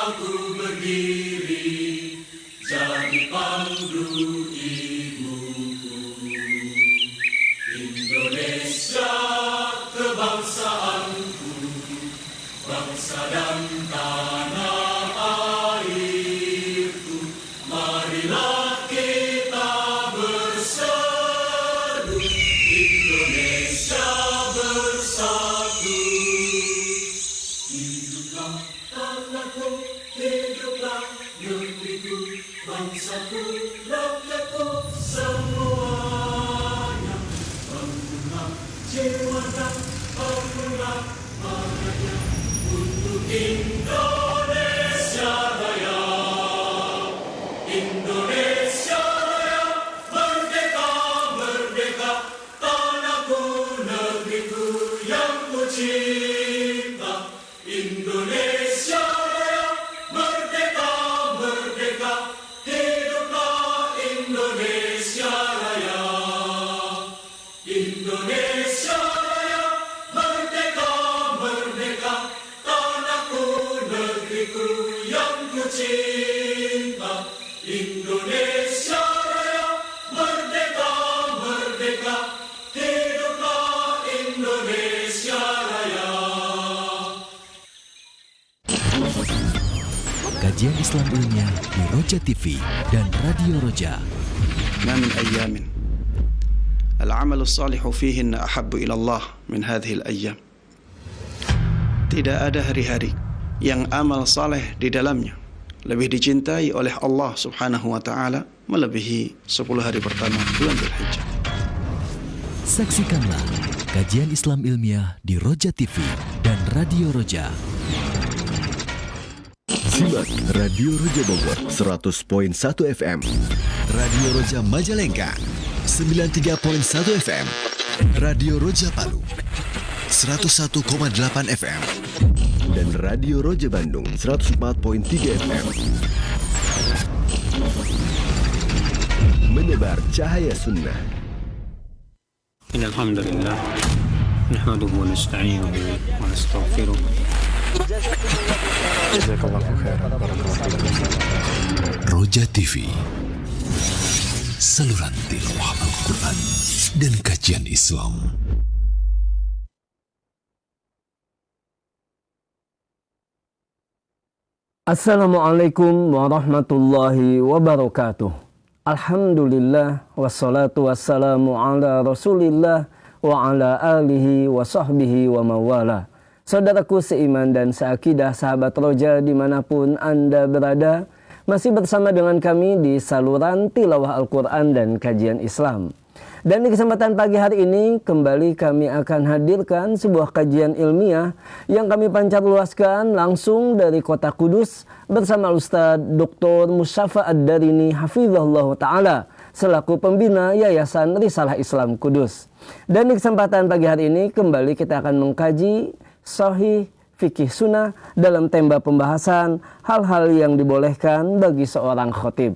aku berdiri jadi pandu ibuku. Indonesia kebangsaanku, bangsa dan tanah airku. Marilah kita berseru, Indonesia bersatu. Hiduplah tanahku, hiduplah negeriku, bangsaku, rakyatku semuanya. Bangunlah jiwa dan bangunlah marganya untuk Indonesia Raya. Indonesia Raya, merdeka, merdeka, tanahku, negeriku yang ku cinta. Indonesia Raya, merdeka, merdeka, hiduplah Indonesia Raya. Indonesia Raya, merdeka, merdeka, tanahku, negeriku yang ku cinta. Indonesia Raya, merdeka, merdeka, hiduplah Indonesia Raya. Kajian Islam ilmiah di Roja TV dan Radio Roja. ما من أيام العمل الصالح فيهن أحب إلى الله من هذه الأيام. Tidak ada hari-hari yang amal saleh di dalamnya lebih dicintai oleh Allah Subhanahu wa taala melebihi 10 hari pertama bulan Dzulhijjah. Saksikanlah kajian Islam ilmiah di Roja TV dan Radio Roja. Simak Radio Roja Bogor 100.1 FM, Radio Roja Majalengka 93.1 FM, Radio Roja Palu 101,8 FM, dan Radio Roja Bandung 104.3 FM. Menebar cahaya sunnah. Innal hamdalillah nahmaduhu wa nasta'inuhu wa nastaghfiruh. Roja TV, saluran tilawah Al-Quran dan kajian Islam. Assalamualaikum warahmatullahi wabarakatuh. Alhamdulillah wassalatu wassalamu ala Rasulillah wa ala alihi wa sahbihi wa mawala. Saudaraku seiman dan seakidah, sahabat Roja dimanapun Anda berada, masih bersama dengan kami di saluran tilawah Al-Quran dan kajian Islam. Dan di kesempatan pagi hari ini kembali kami akan hadirkan sebuah kajian ilmiah yang kami pancar luaskan langsung dari kota Kudus bersama Ustadz Dr. Musyafa Ad-Darini Hafizahullah Ta'ala selaku pembina Yayasan Risalah Islam Kudus. Dan di kesempatan pagi hari ini kembali kita akan mengkaji Sahih Fikih Sunnah dalam tema pembahasan hal-hal yang dibolehkan bagi seorang khotib.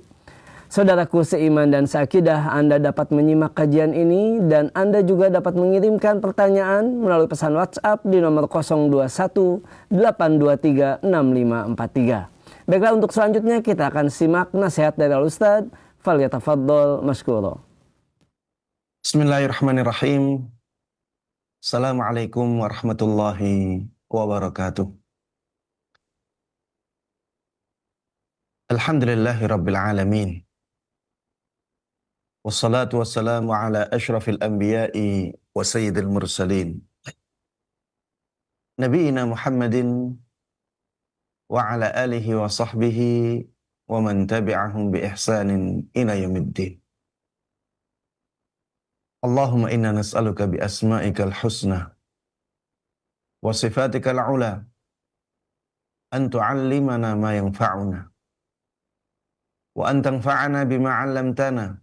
Saudaraku seiman dan seakidah, Anda dapat menyimak kajian ini dan Anda juga dapat mengirimkan pertanyaan melalui pesan WhatsApp di nomor 021 823 6543. Baiklah, untuk selanjutnya kita akan simak nasihat dari Al-Ustadz. Falyatafaddal mashkura. Bismillahirrahmanirrahim. Assalamualaikum warahmatullahi wabarakatuh. Alhamdulillahi rabbil alamin. Wassalatu wassalamu ala ashrafil anbiya'i wa sayyidil mursalin. Nabiina Muhammadin wa ala alihi wa sahbihi wa man tabi'ahum bi ihsanin ila yaumiddin. Allahumma inna nas'aluka bi asma'ikal husna wa sifatikal ula an tu'allimana ma yanfa'una wa an tanfa'ana bima 'allamtana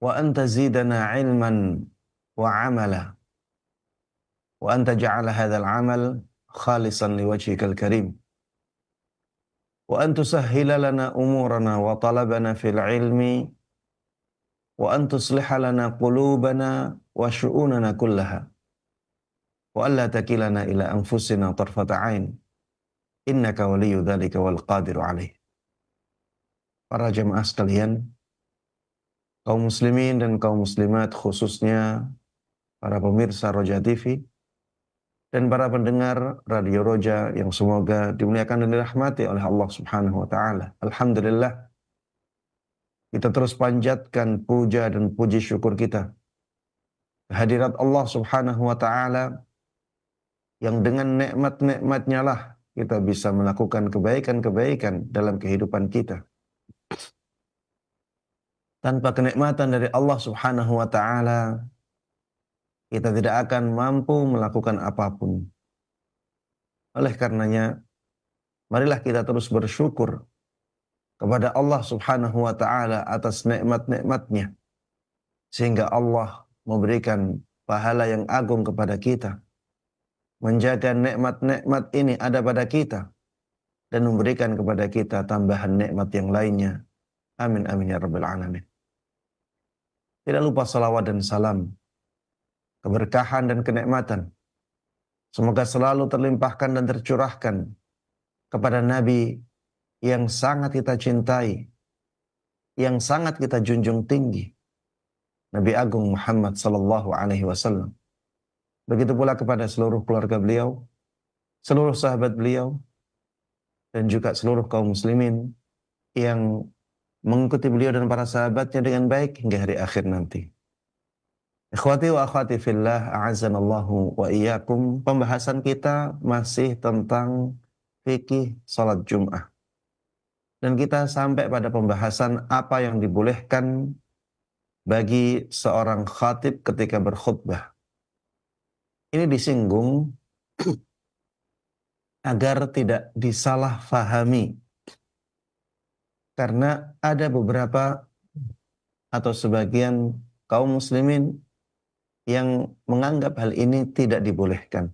wa an tazidana 'ilman wa 'amala wa an taj'ala hadzal 'amal khalisan liwajhikal karim wa an tusahhila lana umurana wa talabana fil 'ilmi wa an tusliha lana qulubana wa syu'unana kullaha wa alla takilana ila anfusina tarfata 'ain innaka waliyyu dzalika wal qadiru alaih. Para jemaah sekalian, kaum muslimin dan kaum muslimat, khususnya para pemirsa Roja TV dan para pendengar Radio Roja yang semoga dimuliakan dan dirahmati oleh Allah Subhanahu wa taala. Alhamdulillah, kita terus panjatkan puja dan puji syukur kita kehadirat Allah Subhanahu wa taala yang dengan nikmat-nikmatnya lah kita bisa melakukan kebaikan-kebaikan dalam kehidupan kita. Tanpa kenikmatan dari Allah Subhanahu wa taala, kita tidak akan mampu melakukan apapun. Oleh karenanya, marilah kita terus bersyukur kepada Allah Subhanahu wa taala atas nikmat-nikmatnya, sehingga Allah memberikan pahala yang agung kepada kita, menjaga nikmat-nikmat ini ada pada kita, dan memberikan kepada kita tambahan nikmat yang lainnya. Amin amin ya rabbal alamin. Tidak lupa salawat dan salam, keberkahan dan kenikmatan semoga selalu terlimpahkan dan tercurahkan kepada Nabi yang sangat kita cintai, yang sangat kita junjung tinggi, Nabi Agung Muhammad sallallahu alaihi wasallam. Begitu pula kepada seluruh keluarga beliau, seluruh sahabat beliau, dan juga seluruh kaum muslimin yang mengikuti beliau dan para sahabatnya dengan baik hingga hari akhir nanti. Ikhwati wa akhwati fillah, a'azzanallahu wa iyyakum. Pembahasan kita masih tentang fikih salat Jum'ah. Dan kita sampai pada pembahasan apa yang dibolehkan bagi seorang khatib ketika berkhutbah. Ini disinggung agar tidak disalahfahami. Karena ada beberapa atau sebagian kaum muslimin yang menganggap hal ini tidak dibolehkan.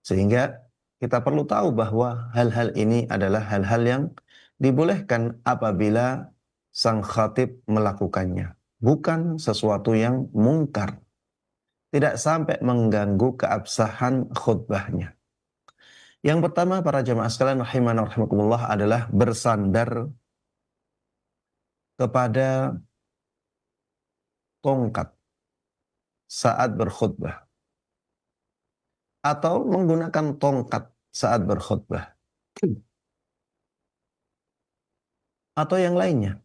Sehingga kita perlu tahu bahwa hal-hal ini adalah hal-hal yang dibolehkan apabila sang khatib melakukannya. Bukan sesuatu yang mungkar. Tidak sampai mengganggu keabsahan khutbahnya. Yang pertama, para jamaah sekalian rahimana rahimakumullah, adalah bersandar kepada tongkat saat berkhutbah atau menggunakan tongkat saat berkhutbah atau yang lainnya.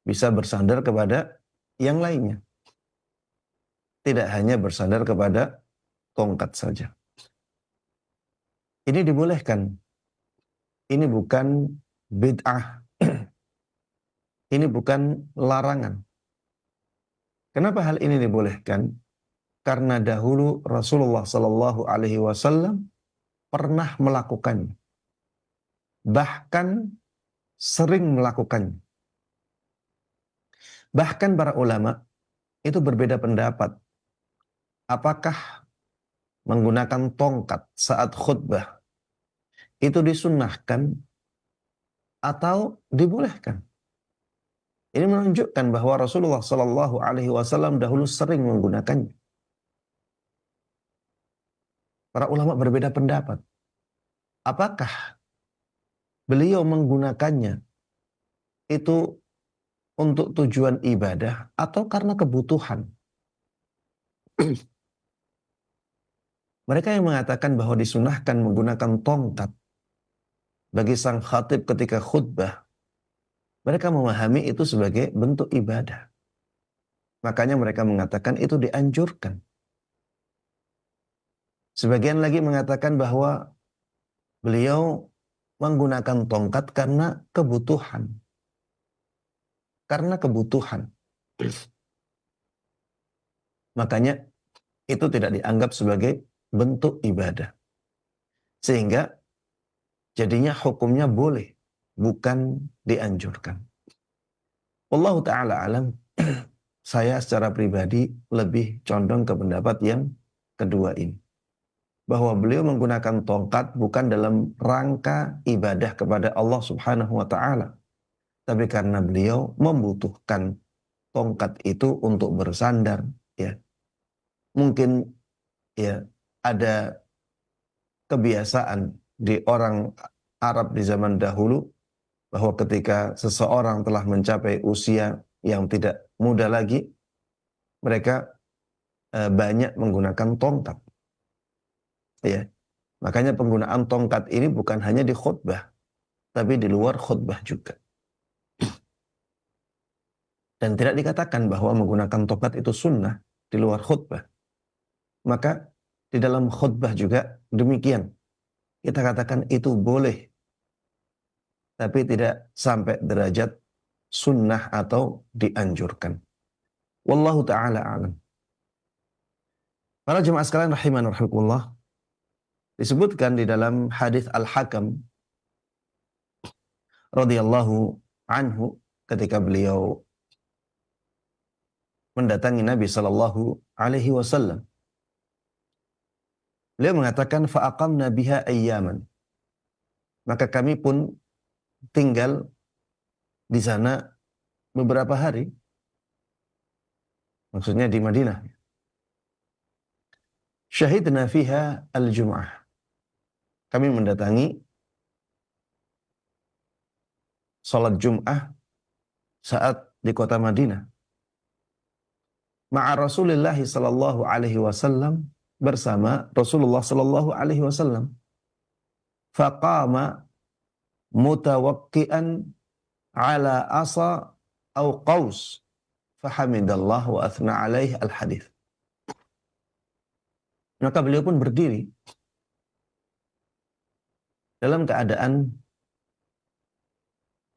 Bisa bersandar kepada yang lainnya. Tidak hanya bersandar kepada tongkat saja. Ini dibolehkan. Ini bukan bid'ah. Ini bukan larangan. Kenapa hal ini dibolehkan? Karena dahulu Rasulullah Sallallahu Alaihi Wasallam pernah melakukannya. Bahkan sering melakukannya. Bahkan para ulama itu berbeda pendapat. Apakah menggunakan tongkat saat khutbah itu disunnahkan atau dibolehkan? Ini menunjukkan bahwa Rasulullah Sallallahu Alaihi Wasallam dahulu sering menggunakannya. Para ulama berbeda pendapat. Apakah beliau menggunakannya itu untuk tujuan ibadah atau karena kebutuhan? Mereka yang mengatakan bahwa disunahkan menggunakan tongkat bagi sang khatib ketika khutbah, mereka memahami itu sebagai bentuk ibadah. Makanya mereka mengatakan itu dianjurkan. Sebagian lagi mengatakan bahwa beliau menggunakan tongkat karena kebutuhan. Karena kebutuhan. Makanya itu tidak dianggap sebagai bentuk ibadah. Sehingga jadinya hukumnya boleh, bukan dianjurkan. Wallahu ta'ala alam, saya secara pribadi lebih condong ke pendapat yang kedua ini. Bahwa beliau menggunakan tongkat bukan dalam rangka ibadah kepada Allah Subhanahu wa ta'ala. Tapi karena beliau membutuhkan tongkat itu untuk bersandar. Ya. Mungkin ya ada kebiasaan di orang Arab di zaman dahulu bahwa ketika seseorang telah mencapai usia yang tidak muda lagi, mereka banyak menggunakan tongkat. Ya. Makanya penggunaan tongkat ini bukan hanya di khutbah, tapi di luar khutbah juga. Dan tidak dikatakan bahwa menggunakan tongkat itu sunnah di luar khutbah. Maka di dalam khutbah juga demikian. Kita katakan itu boleh, tapi tidak sampai derajat sunnah atau dianjurkan. Wallahu ta'ala a'lam. Para jemaah sekalian rahiman rahimakumullah, disebutkan di dalam hadis Al-Hakam radhiyallahu anhu ketika beliau mendatangi Nabi sallallahu alaihi wasallam. Beliau mengatakan fa'aqamna biha ayyaman. Maka kami pun tinggal di sana beberapa hari. Maksudnya di Madinah. Syahidna fiha al-jum'ah. Kami mendatangi salat Jum'ah saat di kota Madinah. Ma'a Rasulullah sallallahu alaihi wasallam, bersama Rasulullah sallallahu alaihi wasallam. Faqama mutawakkian ala asa au qaus fahamidallah wa athna alaihi al-hadith. Maka beliau pun berdiri dalam keadaan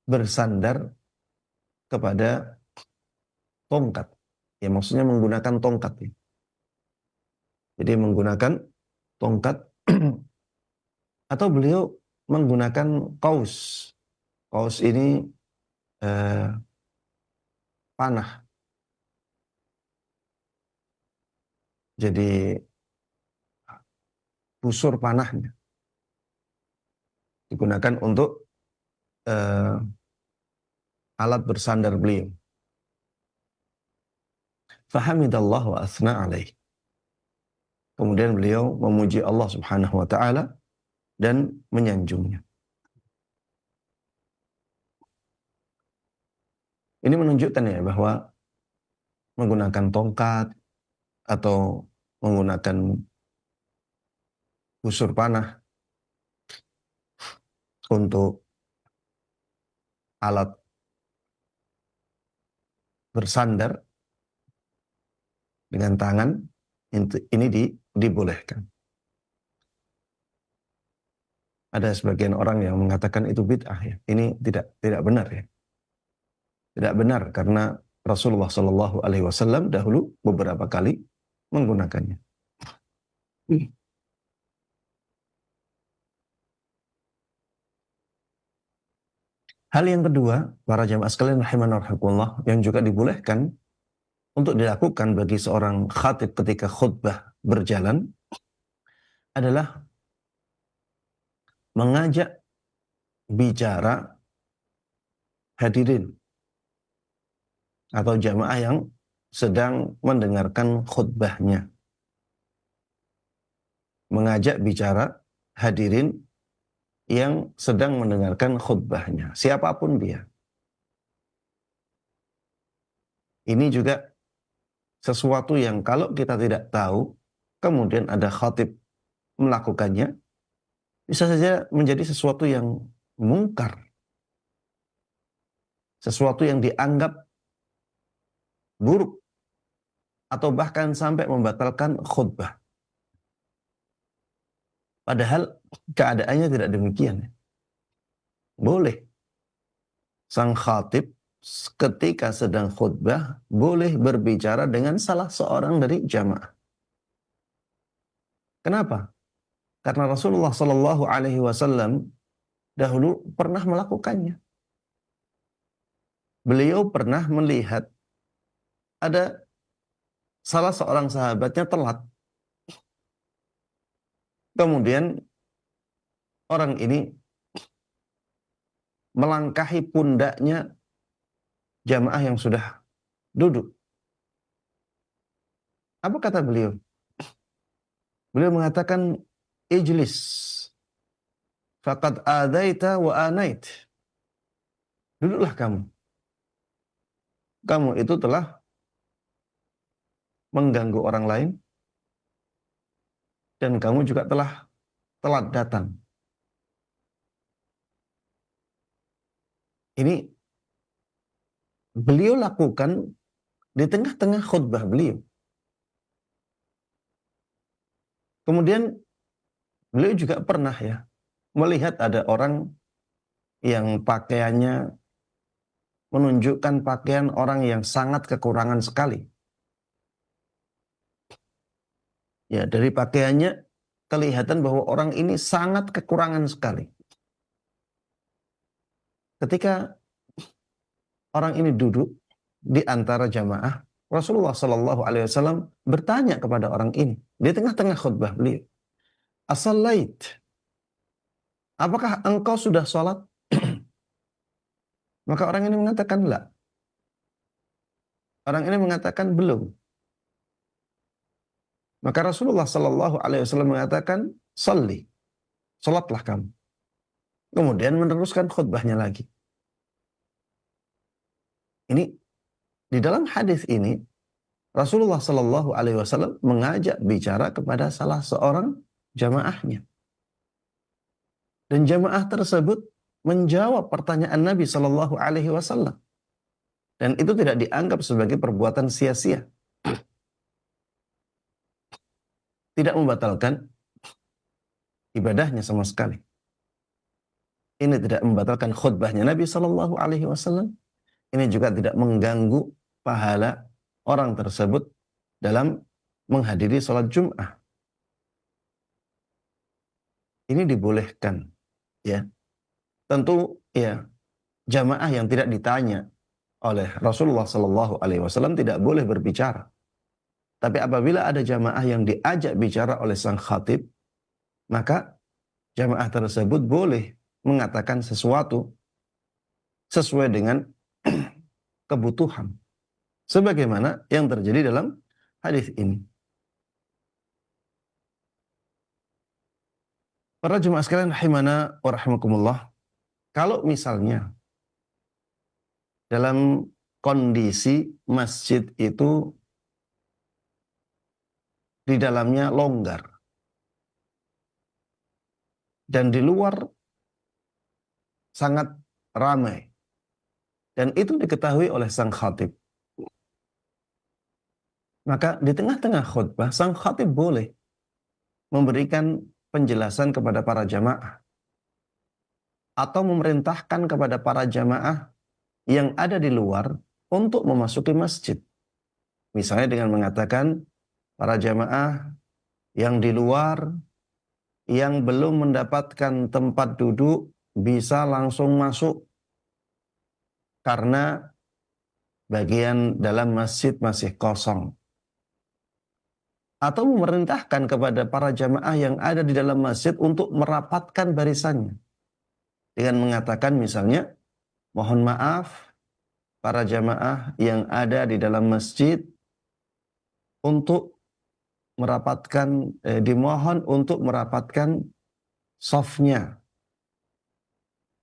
bersandar kepada tongkat. Ya, maksudnya menggunakan tongkat. Jadi menggunakan tongkat atau beliau menggunakan kaus. Kaus ini panah. Jadi busur panahnya digunakan untuk alat bersandar beliau. Fahamidallah wa athna alaih. Kemudian beliau memuji Allah Subhanahu wa taala dan menyanjungnya. Ini menunjukkan ya bahwa menggunakan tongkat atau menggunakan busur panah untuk alat bersandar dengan tangan ini dibolehkan. Ada sebagian orang yang mengatakan itu bid'ah ya. Ini tidak benar ya. Tidak benar karena Rasulullah Shallallahu Alaihi Wasallam dahulu beberapa kali menggunakannya. Hal yang kedua, para jamaah sekalian rahimanallah, yang juga dibolehkan untuk dilakukan bagi seorang khatib ketika khutbah berjalan adalah mengajak bicara hadirin atau jamaah yang sedang mendengarkan khutbahnya. Mengajak bicara hadirin yang sedang mendengarkan khutbahnya, siapapun dia. Ini juga sesuatu yang kalau kita tidak tahu, kemudian ada khatib melakukannya, bisa saja menjadi sesuatu yang mungkar. Sesuatu yang dianggap buruk. Atau bahkan sampai membatalkan khutbah. Padahal keadaannya tidak demikian. Boleh. Sang khatib ketika sedang khutbah boleh berbicara dengan salah seorang dari jamaah. Kenapa? Karena Rasulullah Shallallahu Alaihi Wasallam dahulu pernah melakukannya. Beliau pernah melihat ada salah seorang sahabatnya telat. Kemudian orang ini melangkahi pundaknya jamaah yang sudah duduk. Apa kata beliau? Beliau mengatakan, ijlis faqad adaita wa anait. Duduklah kamu. Kamu itu telah mengganggu orang lain dan kamu juga telah telat datang. Ini beliau lakukan di tengah-tengah khutbah beliau. Kemudian beliau juga pernah ya melihat ada orang yang pakaiannya menunjukkan pakaian orang yang sangat kekurangan sekali. Ya, dari pakaiannya kelihatan bahwa orang ini sangat kekurangan sekali. Ketika orang ini duduk di antara jamaah, Rasulullah Shallallahu Alaihi Wasallam bertanya kepada orang ini di tengah-tengah khutbah beliau, "As-sallait? Apakah engkau sudah sholat?" Maka orang ini mengatakan la. Orang ini mengatakan belum. Maka Rasulullah Shallallahu Alaihi Wasallam mengatakan, "Shalli, sholatlah kamu." Kemudian meneruskan khutbahnya lagi. Ini di dalam hadis ini Rasulullah Shallallahu Alaihi Wasallam mengajak bicara kepada salah seorang jamaahnya, dan jamaah tersebut menjawab pertanyaan Nabi Shallallahu Alaihi Wasallam, dan itu tidak dianggap sebagai perbuatan sia-sia, tidak membatalkan ibadahnya sama sekali. Ini tidak membatalkan khutbahnya Nabi Shallallahu Alaihi Wasallam. Ini juga tidak mengganggu pahala orang tersebut dalam menghadiri sholat Jum'ah. Ini dibolehkan, ya. Tentu ya jamaah yang tidak ditanya oleh Rasulullah Sallallahu Alaihi Wasallam tidak boleh berbicara. Tapi apabila ada jamaah yang diajak bicara oleh sang khatib, maka jamaah tersebut boleh mengatakan sesuatu sesuai dengan kebutuhan, sebagaimana yang terjadi dalam hadis ini. Para jemaah sekalian rahimana wa rahimakumullah, kalau misalnya dalam kondisi masjid itu di dalamnya longgar dan di luar sangat ramai, dan itu diketahui oleh sang khatib, maka di tengah-tengah khutbah sang khatib boleh memberikan penjelasan kepada para jamaah atau memerintahkan kepada para jamaah yang ada di luar untuk memasuki masjid. Misalnya dengan mengatakan, para jamaah yang di luar yang belum mendapatkan tempat duduk bisa langsung masuk karena bagian dalam masjid masih kosong. Atau memerintahkan kepada para jamaah yang ada di dalam masjid untuk merapatkan barisannya dengan mengatakan misalnya, mohon maaf para jamaah yang ada di dalam masjid untuk merapatkan, dimohon untuk merapatkan safnya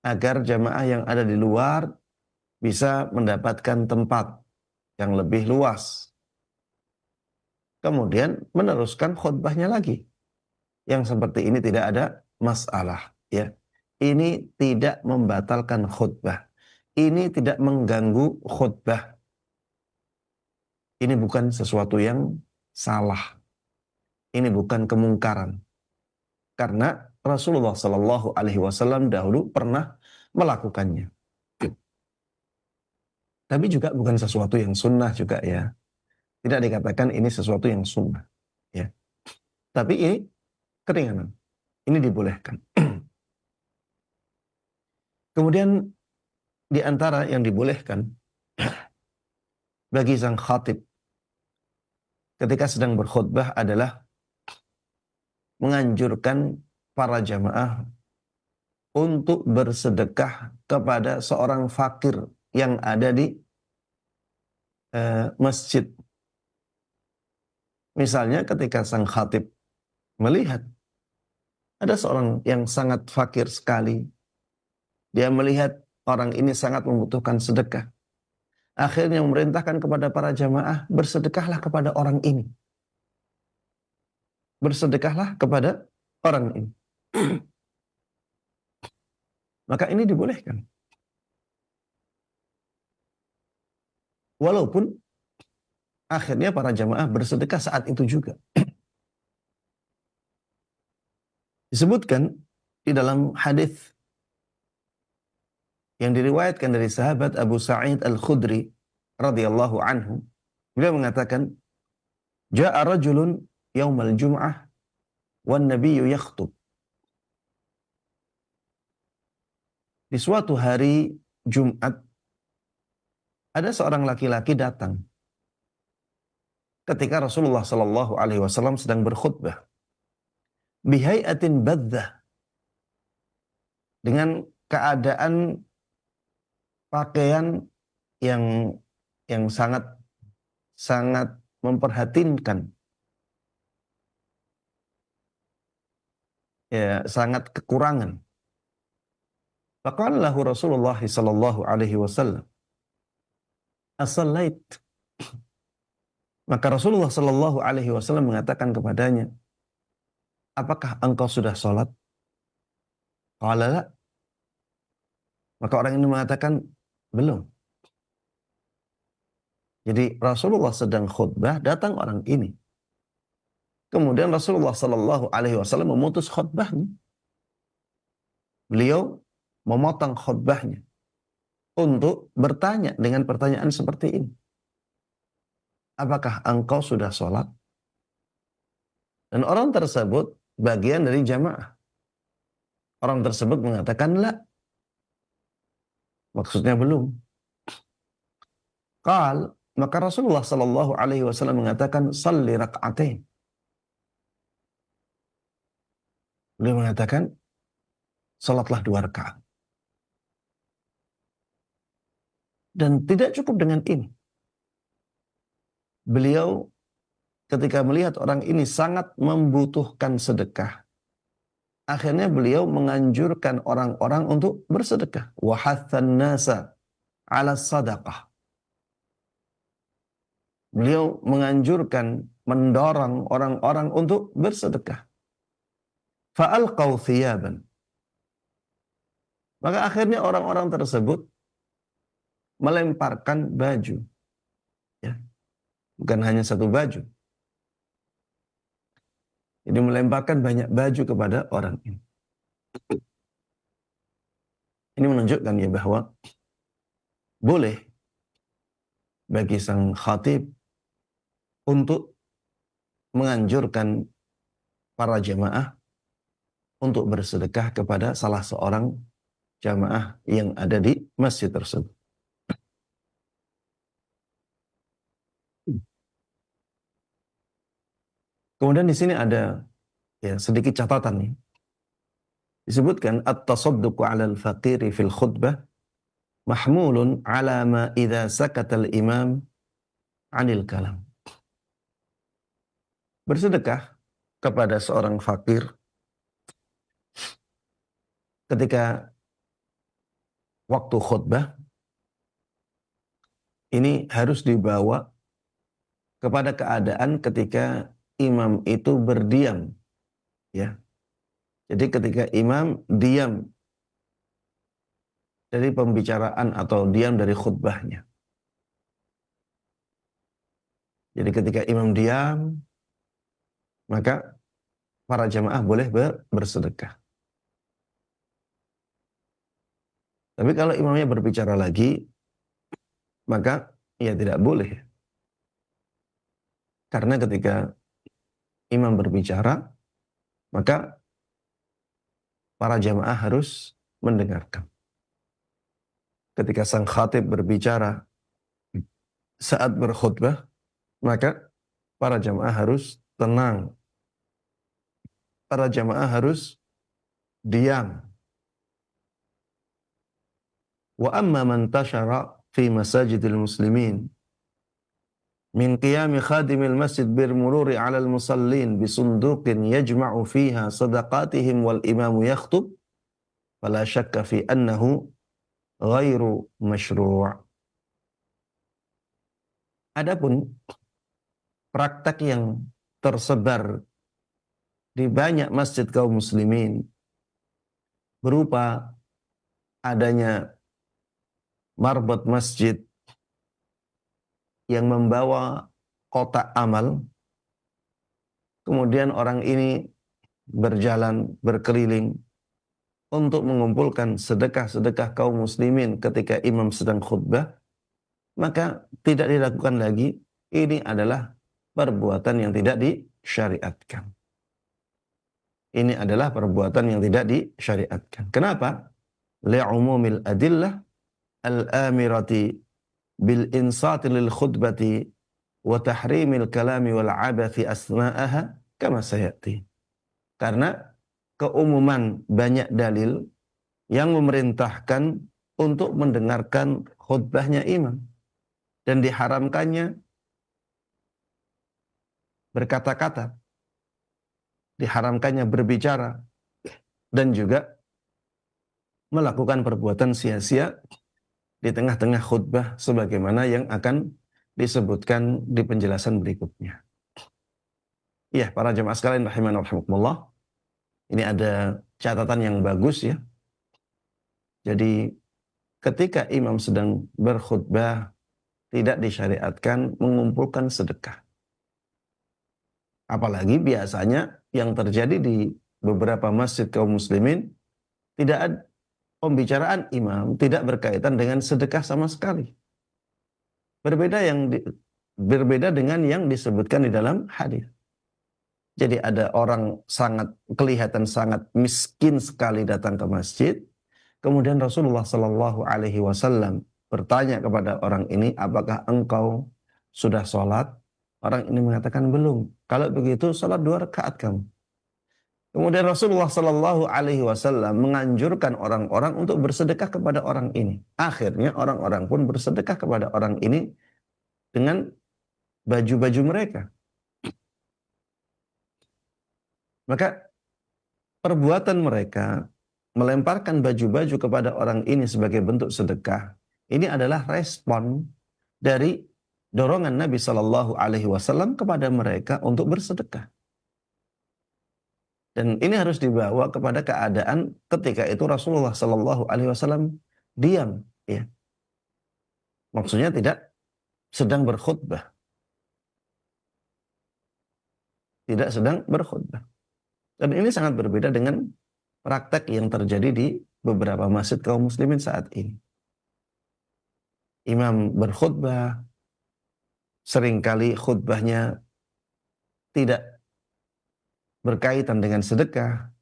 agar jamaah yang ada di luar bisa mendapatkan tempat yang lebih luas. Kemudian meneruskan khutbahnya lagi. Yang seperti ini tidak ada masalah, ya. Ini tidak membatalkan khutbah. Ini tidak mengganggu khutbah. Ini bukan sesuatu yang salah. Ini bukan kemungkaran. Karena Rasulullah Shallallahu Alaihi Wasallam dahulu pernah melakukannya. Tapi juga bukan sesuatu yang sunnah juga, ya. Tidak dikatakan ini sesuatu yang sunnah, ya. Tapi ini keringanan. Ini dibolehkan. Kemudian di antara yang dibolehkan bagi sang khatib ketika sedang berkhutbah adalah menganjurkan para jamaah untuk bersedekah kepada seorang fakir yang ada di masjid. Misalnya ketika sang khatib melihat Ada seorang yang sangat fakir sekali. Dia melihat orang ini sangat membutuhkan sedekah. Akhirnya memerintahkan kepada para jamaah, bersedekahlah kepada orang ini. Bersedekahlah kepada orang ini. Maka ini dibolehkan. Walaupun akhirnya para jamaah bersedekah saat itu juga. Disebutkan di dalam hadis yang diriwayatkan dari sahabat Abu Sa'id Al-Khudri radhiyallahu anhu, beliau mengatakan, "Ja'a rajulun yaumal jum'ah wan nabiyyu yakhthub." Di suatu hari Jumat ada seorang laki-laki datang ketika Rasulullah sallallahu alaihi wasallam sedang berkhutbah. Bihai'atin baddah, dengan keadaan pakaian yang sangat sangat memperhatinkan, ya, sangat kekurangan. Faqala lahu Rasulullah sallallahu alaihi wasallam, "As-sallait?" Maka Rasulullah sallallahu alaihi wasallam mengatakan kepadanya, "Apakah engkau sudah sholat?" Qala la. Maka orang ini mengatakan, "Belum." Jadi Rasulullah sedang khutbah, datang orang ini. Kemudian Rasulullah sallallahu alaihi wasallam memutus khutbahnya. Beliau memotong khutbahnya untuk bertanya dengan pertanyaan seperti ini. Apakah engkau sudah sholat? Dan orang tersebut bagian dari jamaah. Orang tersebut mengatakan la. Maksudnya belum. Qal, maka Rasulullah sallallahu alaihi wasallam mengatakan salli rak'atain. Beliau mengatakan salatlah 2 rakaat. Dan tidak cukup dengan ini. Beliau ketika melihat orang ini sangat membutuhkan sedekah, akhirnya beliau menganjurkan orang-orang untuk bersedekah. Wa hathan nasa 'ala sadaqah. Beliau menganjurkan, mendorong orang-orang untuk bersedekah. Fa'alqaw thiyaban. Maka akhirnya orang-orang tersebut melemparkan baju. Ya. Bukan hanya satu baju. Jadi melemparkan banyak baju kepada orang ini. Ini menunjukkan ya bahwa boleh bagi sang khatib untuk menganjurkan para jamaah untuk bersedekah kepada salah seorang jamaah yang ada di masjid tersebut. Kemudian di sini ada ya sedikit catatan nih. Disebutkan at-tasadduqu 'alal faqiri fil khutbah mahmulun 'ala ma idza sakata al-imam 'anil kalam. Bersedekah kepada seorang fakir ketika waktu khutbah ini harus dibawa kepada keadaan ketika imam itu berdiam, ya. Jadi ketika imam diam dari pembicaraan atau diam dari khutbahnya. Jadi ketika imam diam, maka para jamaah boleh bersedekah. Tapi kalau imamnya berbicara lagi, maka ya tidak boleh. Karena ketika imam berbicara, maka para jamaah harus mendengarkan. Ketika sang khatib berbicara saat berkhutbah, maka para jamaah harus tenang. Para jamaah harus diam. Wa amma man tashara fi masajidil muslimin min qiyami khadimil masjid birmururi 'alal musallin bisunduqin yajma'u fiha sadaqatihim wal imamu yakhtub fala syakka fi annahu ghairu masyru'. Adapun praktek yang tersebar di banyak masjid kaum muslimin berupa adanya marbot masjid yang membawa kotak amal, kemudian orang ini berjalan berkeliling untuk mengumpulkan sedekah-sedekah kaum muslimin ketika imam sedang khutbah, maka tidak dilakukan lagi. Ini adalah perbuatan yang tidak disyariatkan. Ini adalah perbuatan yang tidak disyariatkan. Kenapa? Li'umumil adillah al-amirati bil insati lil khutbati wa tahrimil kalami wal abathi asna'aha kama sayati. Karena keumuman banyak dalil yang memerintahkan untuk mendengarkan khutbahnya imam dan diharamkannya berkata-kata, diharamkannya berbicara, dan juga melakukan perbuatan sia-sia di tengah-tengah khutbah sebagaimana yang akan disebutkan di penjelasan berikutnya. Ya, para jemaah sekalian rahimani wa rahimakumullah, ini ada catatan yang bagus ya. Jadi ketika imam sedang berkhutbah tidak disyariatkan mengumpulkan sedekah. Apalagi biasanya yang terjadi di beberapa masjid kaum muslimin tidak ada pembicaraan imam tidak berkaitan dengan sedekah sama sekali. Berbeda dengan yang disebutkan di dalam hadis. Jadi ada orang kelihatan sangat miskin sekali datang ke masjid, kemudian Rasulullah Shallallahu Alaihi Wasallam bertanya kepada orang ini, apakah engkau sudah sholat? Orang ini mengatakan belum. Kalau begitu sholat 2 rakaat kamu. Kemudian Rasulullah Shallallahu Alaihi Wasallam menganjurkan orang-orang untuk bersedekah kepada orang ini. Akhirnya orang-orang pun bersedekah kepada orang ini dengan baju-baju mereka. Maka perbuatan mereka melemparkan baju-baju kepada orang ini sebagai bentuk sedekah, ini adalah respon dari dorongan Nabi Shallallahu Alaihi Wasallam kepada mereka untuk bersedekah. Dan ini harus dibawa kepada keadaan ketika itu Rasulullah Shallallahu Alaihi Wasallam diam, ya. Maksudnya tidak sedang berkhutbah, tidak sedang berkhutbah. Dan ini sangat berbeda dengan praktek yang terjadi di beberapa masjid kaum muslimin saat ini. Imam berkhutbah, seringkali khutbahnya tidak berkaitan dengan sedekah.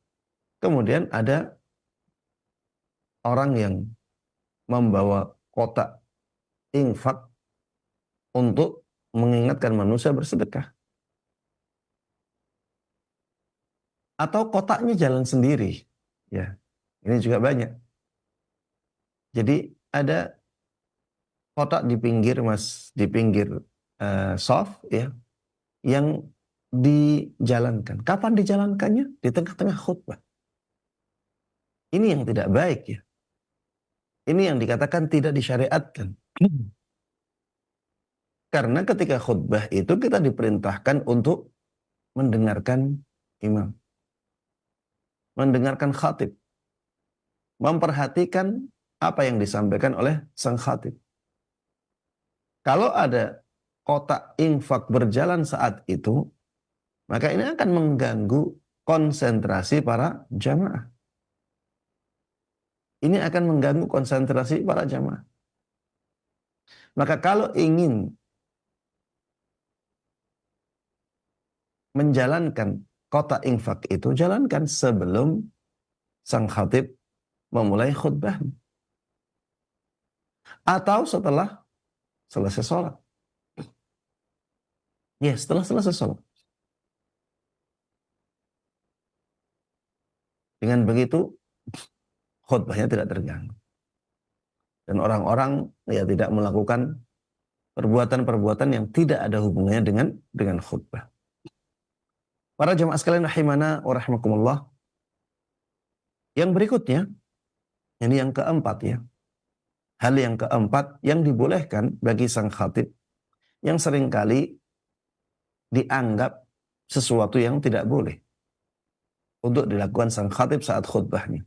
Kemudian ada orang yang membawa kotak infak untuk mengingatkan manusia bersedekah. Atau kotaknya jalan sendiri, ya. Ini juga banyak. Jadi ada kotak di pinggir soft, ya, yang dijalankan. Kapan dijalankannya? Di tengah-tengah khutbah. Ini yang tidak baik, ya. Ini yang dikatakan tidak disyariatkan. Karena ketika khutbah itu kita diperintahkan untuk mendengarkan imam, mendengarkan khatib, memperhatikan apa yang disampaikan oleh sang khatib. Kalau ada kotak infak berjalan saat itu, maka ini akan mengganggu konsentrasi para jamaah. Ini akan mengganggu konsentrasi para jamaah. Maka kalau ingin menjalankan kotak infak itu, jalankan sebelum sang khatib memulai khutbah. Atau setelah selesai sholat. Ya, setelah selesai sholat. Dengan begitu, khutbahnya tidak terganggu. Dan orang-orang ya tidak melakukan perbuatan-perbuatan yang tidak ada hubungannya dengan khutbah. Para jemaah sekalian rahimana wa rahimakumullah. Yang berikutnya, ini yang keempat ya. Hal yang keempat yang dibolehkan bagi sang khatib yang seringkali dianggap sesuatu yang tidak boleh untuk dilakukan sang khatib saat khutbahnya.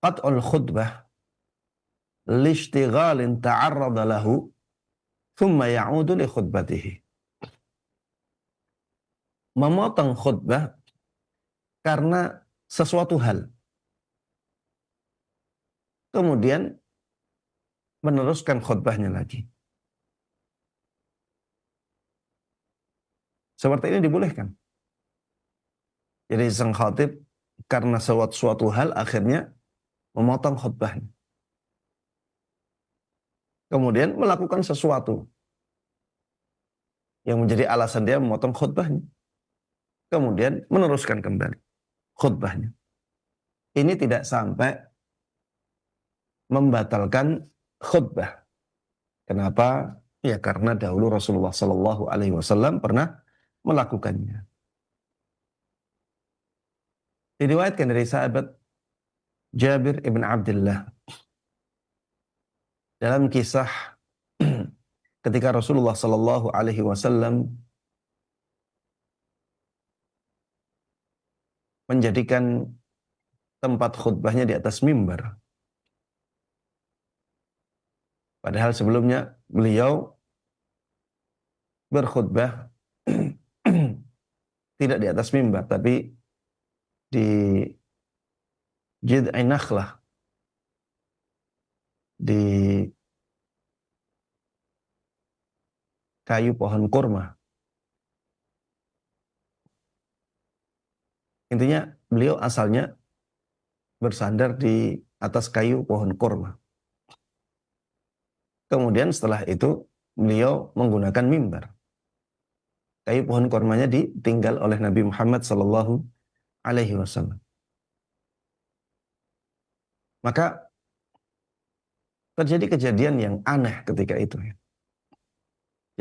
Qat'ul khutbah lishtighalin ta'arrada lahu thumma ya'udu li khutbatihi. Memotong khutbah karena sesuatu hal. Kemudian meneruskan khutbahnya lagi. Seperti ini dibolehkan. Jadi sang khatib karena suatu hal akhirnya memotong khutbahnya. Kemudian melakukan sesuatu yang menjadi alasan dia memotong khutbahnya. Kemudian meneruskan kembali khutbahnya. Ini tidak sampai membatalkan khutbah. Kenapa? Ya karena dahulu Rasulullah Sallallahu Alaihi Wasallam pernah melakukannya. Diriwayatkan dari sahabat Jabir ibn Abdullah dalam kisah ketika Rasulullah Sallallahu Alaihi Wasallam menjadikan tempat khutbahnya di atas mimbar. Padahal sebelumnya beliau berkhutbah tidak di atas mimbar, tapi di Jid'in Nakhlah, di kayu pohon kurma. Intinya beliau asalnya bersandar di atas kayu pohon kurma. Kemudian setelah itu beliau menggunakan mimbar. Kayu pohon kurmanya ditinggal oleh Nabi Muhammad Sallallahu Alaihi Wasallam. Maka terjadi kejadian yang aneh ketika itu.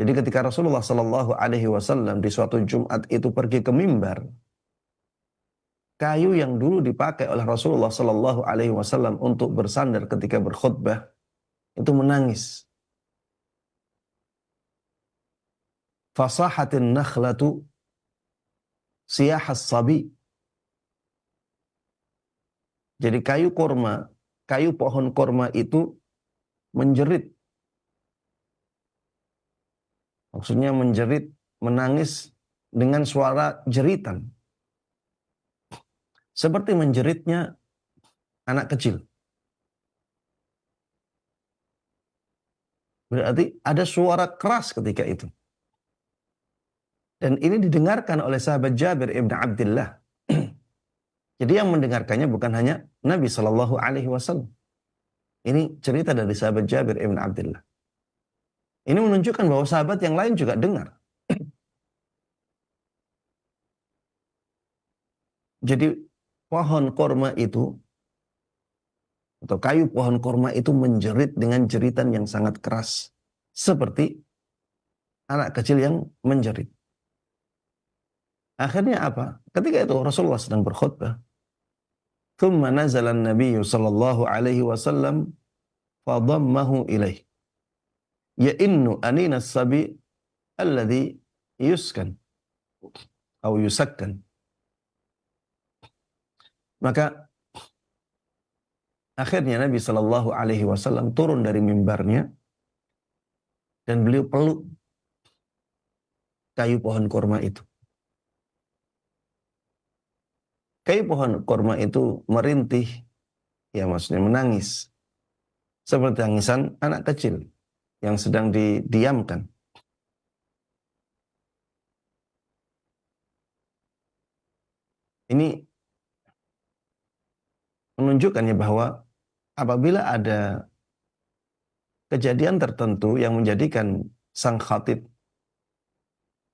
Jadi ketika Rasulullah Sallallahu Alaihi Wasallam di suatu Jumat itu pergi ke mimbar, kayu yang dulu dipakai oleh Rasulullah Sallallahu Alaihi Wasallam untuk bersandar ketika berkhutbah itu menangis. Fasahatin nakhlatu siyahas sabi. Jadi kayu pohon kurma itu menjerit. Maksudnya menjerit, menangis dengan suara jeritan. Seperti menjeritnya anak kecil. Berarti ada suara keras ketika itu. Dan ini didengarkan oleh sahabat Jabir ibn Abdullah. Jadi yang mendengarkannya bukan hanya Nabi Sallallahu Alaihi Wasallam. Ini cerita dari sahabat Jabir ibn Abdullah. Ini menunjukkan bahwa sahabat yang lain juga dengar. Jadi pohon kurma itu, atau kayu pohon kurma itu menjerit dengan jeritan yang sangat keras. Seperti anak kecil yang menjerit. Akhirnya apa? Ketika itu Rasulullah sedang berkhutbah. Thumma nazala an-nabiy sallallahu alaihi wasallam fadammahu ilaih. Ya'innu anina as-sabi alladhi yuskan atau yusakkan. Maka akhirnya Nabi sallallahu alaihi wasallam turun dari mimbarnya dan beliau peluk kayu pohon kurma itu. Kayu pohon kurma itu merintih, ya maksudnya menangis. Seperti tangisan anak kecil yang sedang didiamkan. Ini menunjukkannya bahwa apabila ada kejadian tertentu yang menjadikan sang khatib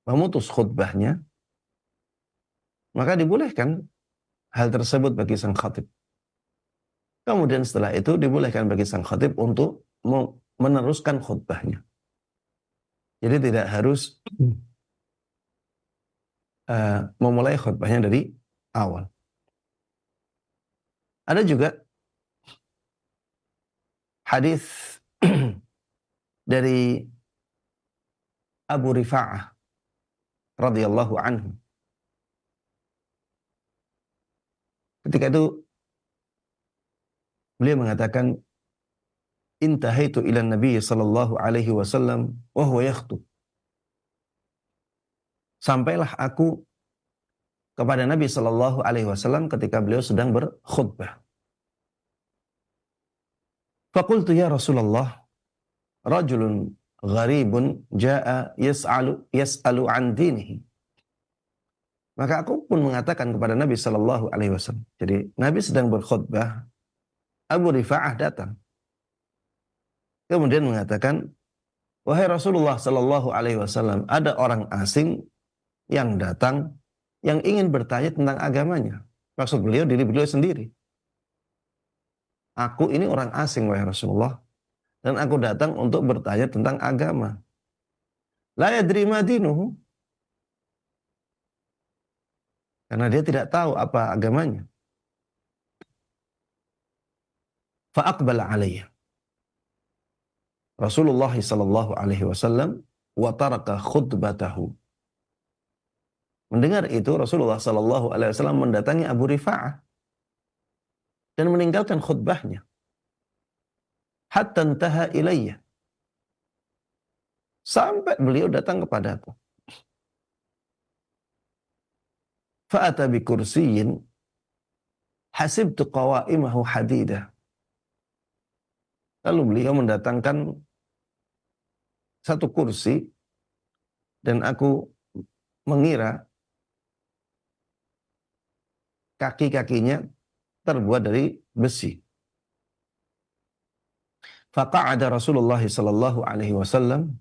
memutus khutbahnya, maka dibolehkan hal tersebut bagi sang khatib. Kemudian setelah itu dibolehkan bagi sang khatib untuk meneruskan khutbahnya. Jadi tidak harus memulai khutbahnya dari awal. Ada juga hadis dari Abu Rifa'ah radhiyallahu anhu. Ketika itu beliau mengatakan, intahaitu ila Nabi sallallahu alaihi wasallam wa huwa yakhutub. Sampailah aku kepada Nabi sallallahu alaihi wasallam ketika beliau sedang berkhutbah. Faqultu ya Rasulullah, rajulun gharibun jaa yas'alu an dinihi. Maka aku pun mengatakan kepada Nabi sallallahu alaihi wasallam. Jadi Nabi sedang berkhutbah, Abu Rifa'ah datang. Kemudian mengatakan, wahai Rasulullah sallallahu alaihi wasallam, ada orang asing yang datang yang ingin bertanya tentang agamanya. Maksud beliau diri beliau sendiri. Aku ini orang asing wahai Rasulullah, dan aku datang untuk bertanya tentang agama. La yadri ma dinuhu. Karena dia tidak tahu apa agamanya. Fa aqbala alayya Rasulullah sallallahu alaihi wasallam wa taraka khutbatahu. Mendengar itu Rasulullah sallallahu alaihi wasallam mendatangi Abu Rifa'ah dan meninggalkan khutbahnya. Hatta intaha ilayya. Sampai beliau datang kepadaku. Fa'ata bi kursiyyin hasibtu qawaimahu hadida. Lalu beliau mendatangkan satu kursi dan aku mengira kaki-kakinya terbuat dari besi. Faqa'ada Rasulullah sallallahu alaihi wasallam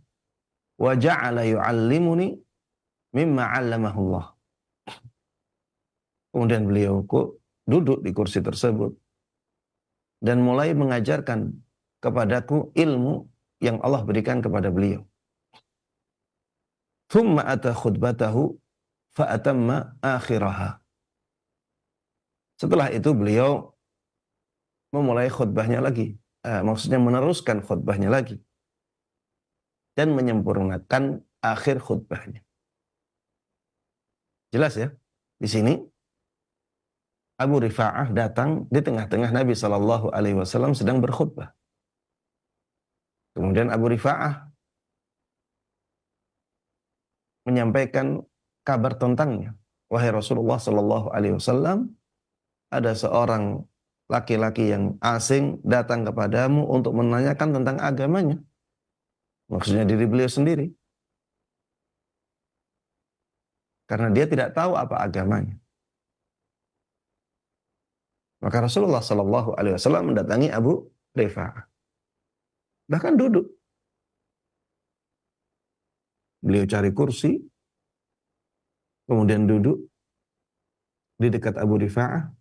wa ja'ala yu'allimuni mimma 'allamahu Allah. Kemudian beliau duduk di kursi tersebut dan mulai mengajarkan kepadaku ilmu yang Allah berikan kepada beliau. Thumma ata khutbatahu fa atamma akhiraha. Setelah itu beliau memulai khutbahnya lagi. Maksudnya meneruskan khutbahnya lagi. Dan menyempurnakan akhir khutbahnya. Jelas ya? Di sini Abu Rifa'ah datang di tengah-tengah Nabi sallallahu alaihi wasallam sedang berkhutbah. Kemudian Abu Rifa'ah menyampaikan kabar tentangnya. Wahai Rasulullah sallallahu alaihi wasallam, ada seorang laki-laki yang asing datang kepadamu untuk menanyakan tentang agamanya. Maksudnya diri beliau sendiri. Karena dia tidak tahu apa agamanya. Maka Rasulullah sallallahu alaihi wasallam mendatangi Abu Rifa'ah. Bahkan duduk. Beliau cari kursi, kemudian duduk di dekat Abu Rifa'ah,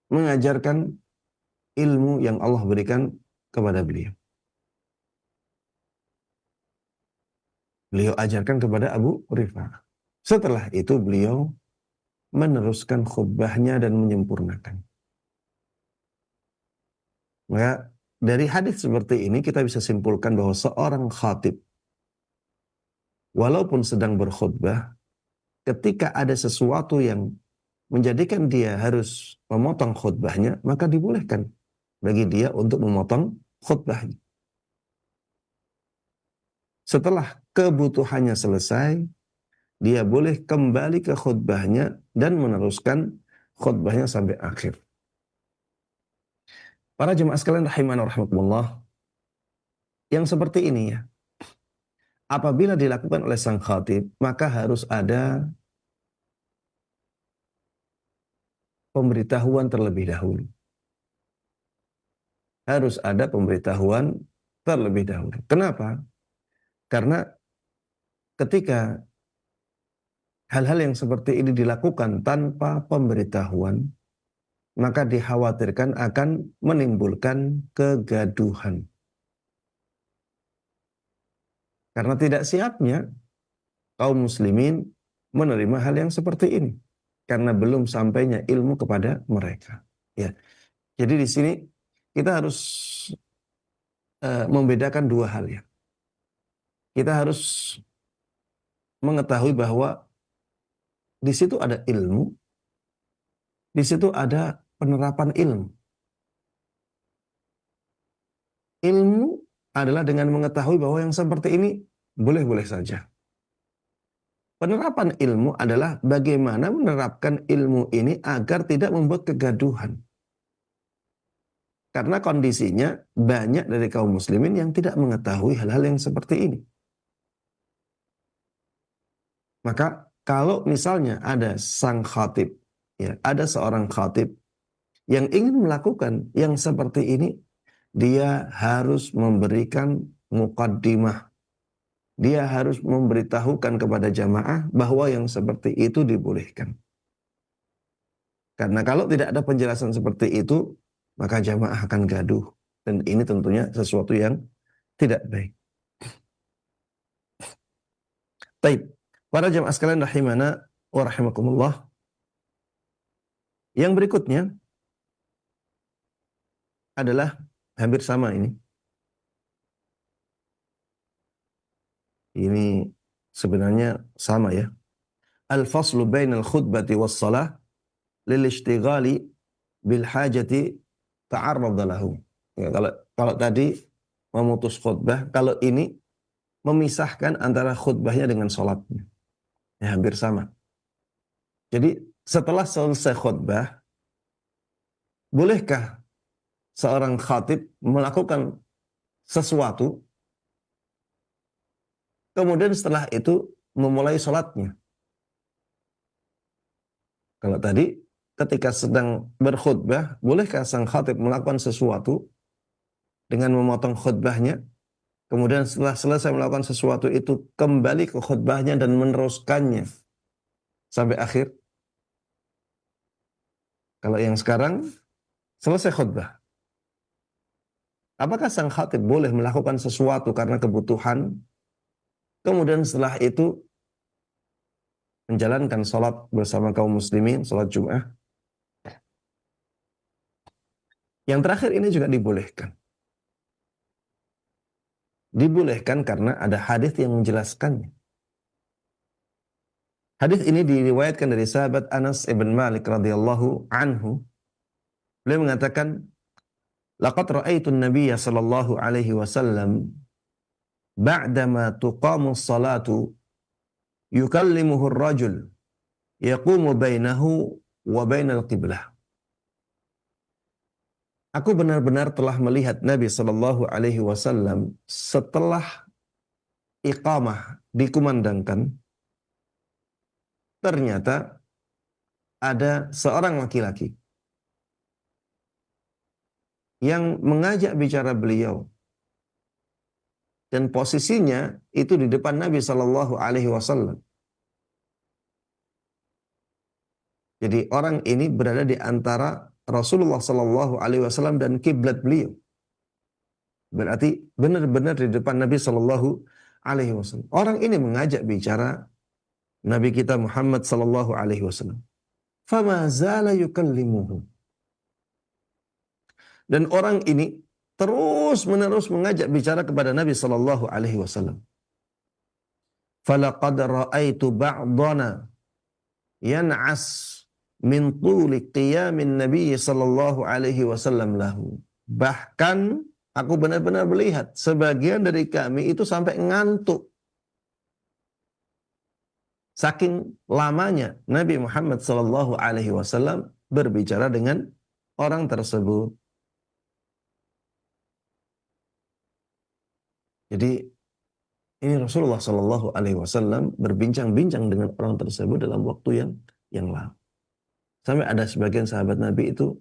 mengajarkan ilmu yang Allah berikan kepada beliau. Beliau ajarkan kepada Abu Rifa'ah. Setelah itu beliau meneruskan khutbahnya dan menyempurnakan. Maka dari hadis seperti ini kita bisa simpulkan bahwa seorang khatib walaupun sedang berkhutbah, ketika ada sesuatu yang menjadikan dia harus memotong khutbahnya, maka dibolehkan bagi dia untuk memotong khutbahnya. Setelah kebutuhannya selesai, dia boleh kembali ke khutbahnya dan meneruskan khutbahnya sampai akhir. Para jemaah sekalian rahimana rahimakumullah, yang seperti ini ya, apabila dilakukan oleh sang khatib, maka harus ada pemberitahuan terlebih dahulu. Harus ada pemberitahuan terlebih dahulu. Kenapa? Karena ketika hal-hal yang seperti ini dilakukan tanpa pemberitahuan, maka dikhawatirkan akan menimbulkan kegaduhan. Karena tidak siapnya kaum muslimin menerima hal yang seperti ini. Karena belum sampainya ilmu kepada mereka. Ya. Jadi di sini kita harus membedakan dua hal ya. Kita harus mengetahui bahwa di situ ada ilmu, di situ ada penerapan ilmu. Ilmu adalah dengan mengetahui bahwa yang seperti ini boleh-boleh saja. Penerapan ilmu adalah bagaimana menerapkan ilmu ini agar tidak membuat kegaduhan. Karena kondisinya banyak dari kaum muslimin yang tidak mengetahui hal-hal yang seperti ini. Maka kalau misalnya ada sang khatib, ya, ada seorang khatib yang ingin melakukan yang seperti ini, dia harus memberikan muqaddimah. Dia harus memberitahukan kepada jamaah bahwa yang seperti itu dibolehkan. Karena kalau tidak ada penjelasan seperti itu, maka jamaah akan gaduh. Dan ini tentunya sesuatu yang tidak baik. Baik, para jamaah sekalian rahimana wa rahimakumullah. Yang berikutnya adalah hampir sama ini. Ini sebenarnya sama ya. Al-faslu bainal khutbati was salah lil ishtighali bil hajati ta'arrada lahu. Ya, kalau tadi memutus khutbah, kalau ini memisahkan antara khutbahnya dengan salatnya. Ya, hampir sama. Jadi setelah selesai khutbah, bolehkah seorang khatib melakukan sesuatu kemudian setelah itu memulai sholatnya? Kalau tadi ketika sedang berkhutbah, bolehkah sang khatib melakukan sesuatu dengan memotong khutbahnya, kemudian setelah selesai melakukan sesuatu itu kembali ke khutbahnya dan meneruskannya sampai akhir? Kalau yang sekarang selesai khutbah, apakah sang khatib boleh melakukan sesuatu karena kebutuhan, kemudian setelah itu menjalankan sholat bersama kaum muslimin, sholat Jum'ah? Yang terakhir ini juga dibolehkan. Dibolehkan karena ada hadis yang menjelaskannya. Hadis ini diriwayatkan dari sahabat Anas ibn Malik radhiyallahu anhu. Beliau mengatakan, "Laqad ra'aitu an-nabiyya sallallahu alaihi wasallam ba'dama tuqamu as-salatu yukallimuhu ar-rajul yaqumu bainahu wa bainal qiblah." Aku benar-benar telah melihat Nabi sallallahu alaihi wasallam setelah iqamah dikumandangkan, ternyata ada seorang laki-laki yang mengajak bicara beliau. Dan posisinya itu di depan Nabi Sallallahu Alaihi Wasallam. Jadi orang ini berada di antara Rasulullah Sallallahu Alaihi Wasallam dan kiblat beliau. Berarti benar-benar di depan Nabi Sallallahu Alaihi Wasallam. Orang ini mengajak bicara Nabi kita Muhammad Sallallahu Alaihi Wasallam. Fama zala yukallimuhu. Dan orang ini terus-menerus mengajak bicara kepada Nabi Sallallahu Alaihi Wasallam. Falaqad ra'aitu ba'dana yan'as min tuli qiyamin Nabi Sallallahu Alaihi Wasallam lahu. Bahkan aku benar-benar melihat sebagian dari kami itu sampai ngantuk. Saking lamanya Nabi Muhammad Sallallahu Alaihi Wasallam berbicara dengan orang tersebut. Jadi ini Rasulullah Sallallahu Alaihi Wasallam berbincang-bincang dengan orang tersebut dalam waktu yang lama. Sampai ada sebagian sahabat Nabi itu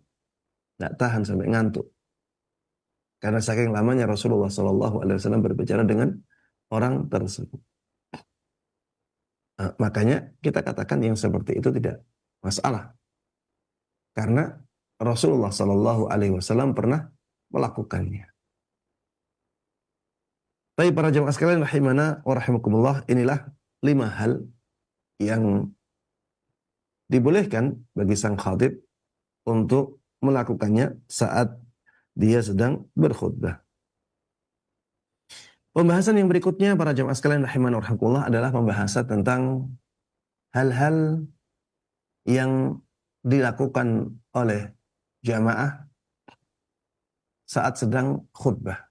nggak tahan sampai ngantuk. Karena saking lamanya Rasulullah Sallallahu Alaihi Wasallam berbicara dengan orang tersebut. Nah, makanya kita katakan yang seperti itu tidak masalah. Karena Rasulullah Sallallahu Alaihi Wasallam pernah melakukannya. Tapi para jamaah sekalian rahimana wa rahimakumullah, inilah 5 hal yang dibolehkan bagi sang khatib untuk melakukannya saat dia sedang berkhutbah. Pembahasan yang berikutnya para jamaah sekalian rahimana wa rahimakumullah adalah pembahasan tentang hal-hal yang dilakukan oleh jamaah saat sedang khutbah.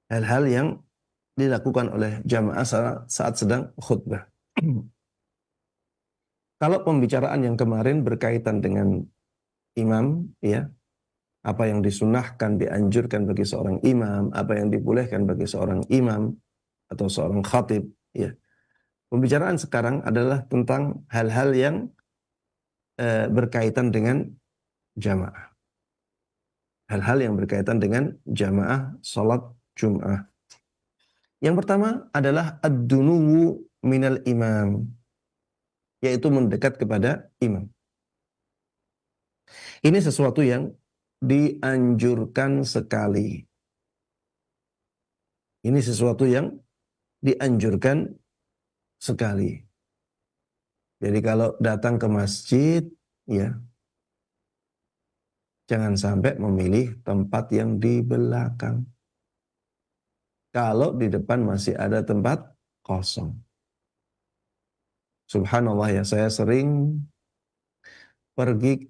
Hal-hal yang dilakukan oleh jamaah saat sedang khutbah. Kalau pembicaraan yang kemarin berkaitan dengan imam, ya, apa yang disunahkan, dianjurkan bagi seorang imam, apa yang dibolehkan bagi seorang imam atau seorang khatib, ya. Pembicaraan sekarang adalah tentang hal-hal yang berkaitan dengan jamaah. Hal-hal yang berkaitan dengan jamaah salat Jum'ah. Yang pertama adalah ad-dunuwu minal imam, yaitu mendekat kepada imam. Ini sesuatu yang dianjurkan sekali. Ini sesuatu yang dianjurkan sekali. Jadi kalau datang ke masjid, ya, jangan sampai memilih tempat yang di belakang. Kalau di depan masih ada tempat kosong. Subhanallah ya, saya sering pergi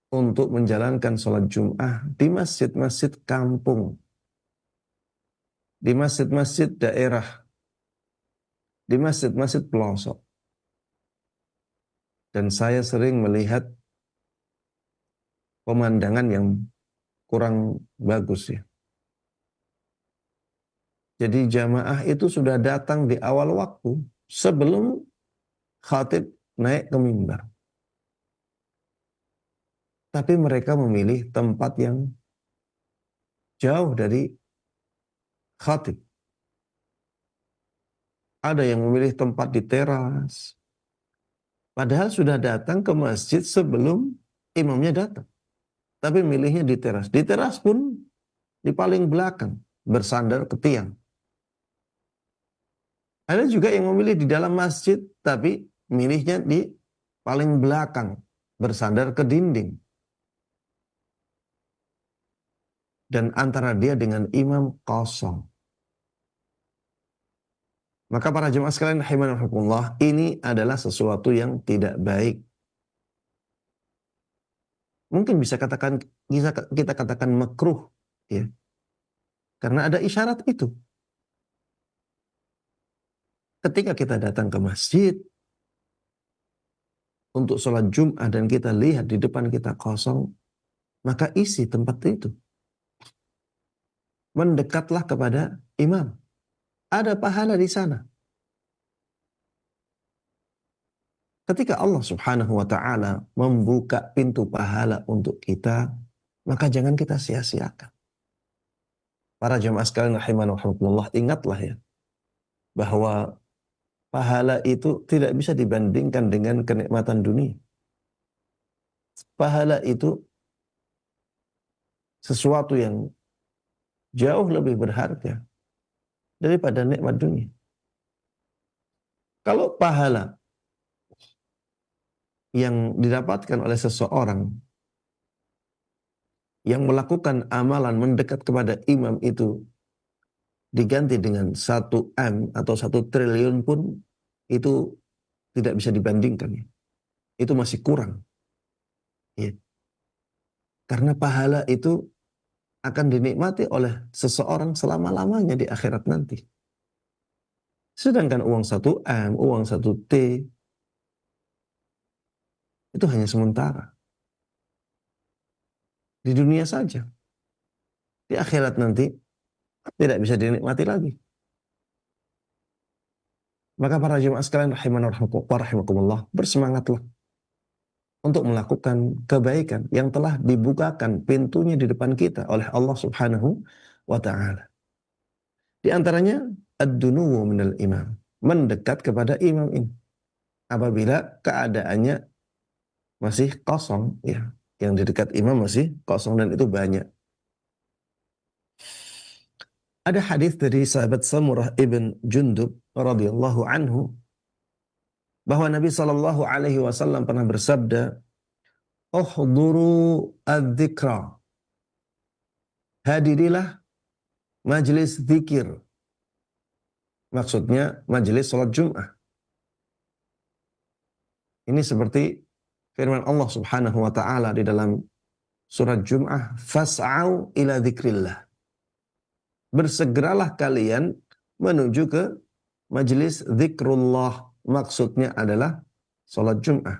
untuk menjalankan sholat Jum'ah di masjid-masjid kampung, di masjid-masjid daerah, di masjid-masjid pelosok. Dan saya sering melihat pemandangan yang kurang bagus ya. Jadi jamaah itu sudah datang di awal waktu sebelum khatib naik ke mimbar. Tapi mereka memilih tempat yang jauh dari khatib. Ada yang memilih tempat di teras. Padahal sudah datang ke masjid sebelum imamnya datang. Tapi milihnya di teras. Di teras pun di paling belakang, bersandar ke tiang. Ada juga yang memilih di dalam masjid, tapi milihnya di paling belakang, bersandar ke dinding. Dan antara dia dengan imam kosong. Maka para jemaah sekalian rahimanahumullah, ini adalah sesuatu yang tidak baik. Mungkin bisa kita katakan makruh, ya. Karena ada isyarat itu. Ketika kita datang ke masjid untuk sholat Jum'ah dan kita lihat di depan kita kosong, maka isi tempat itu. Mendekatlah kepada imam. Ada pahala di sana. Ketika Allah Subhanahu wa ta'ala membuka pintu pahala untuk kita, maka jangan kita sia-siakan. Para jemaah sekalian rahimanahumullah, ingatlah ya, bahwa pahala itu tidak bisa dibandingkan dengan kenikmatan dunia. Pahala itu sesuatu yang jauh lebih berharga daripada nikmat dunia. Kalau pahala yang didapatkan oleh seseorang yang melakukan amalan mendekat kepada imam itu diganti dengan 1 M atau 1 triliun pun, itu tidak bisa dibandingkan. Itu masih kurang. Ya. Karena pahala itu akan dinikmati oleh seseorang selama-lamanya di akhirat nanti. Sedangkan uang 1 M, uang 1 T, itu hanya sementara. Di dunia saja. Di akhirat nanti tidak bisa dinikmati lagi. Maka para jemaah sekalian rahimakumullah, bersemangatlah untuk melakukan kebaikan yang telah dibukakan pintunya di depan kita oleh Allah Subhanahu wa ta'ala. Di antaranya ad-dunuwu minal imam, mendekat kepada imam ini apabila keadaannya masih kosong, ya, yang di dekat imam masih kosong dan itu banyak. Ada hadis dari sahabat Samurah ibn Jundub radhiyallahu anhu bahwa Nabi Shallallahu alaihi wasallam pernah bersabda, "Uhduru adzikra." Hadirilah majelis zikir. Maksudnya majelis salat Jumat. Ini seperti firman Allah Subhanahu wa taala di dalam surat Jum'ah, "Fas'au ila dzikrillah." Bersegeralah kalian menuju ke majelis zikrullah. Maksudnya adalah salat Jum'ah.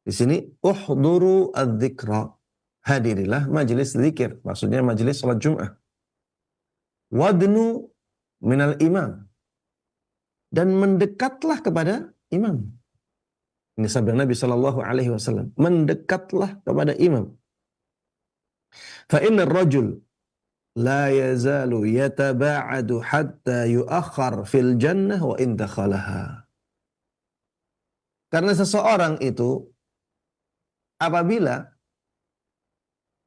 Di sini uhduru adzikra. Hadirilah majelis zikir. Maksudnya majelis salat Jum'ah. Wadnu minal imam. Dan mendekatlah kepada imam. Ini sabda Nabi sallallahu alaihi wasallam. Mendekatlah kepada imam. Fa innar rajul la yazalu yataba'adu hatta yuakhar fil jannah wa in dakhalaha. Karena seseorang itu apabila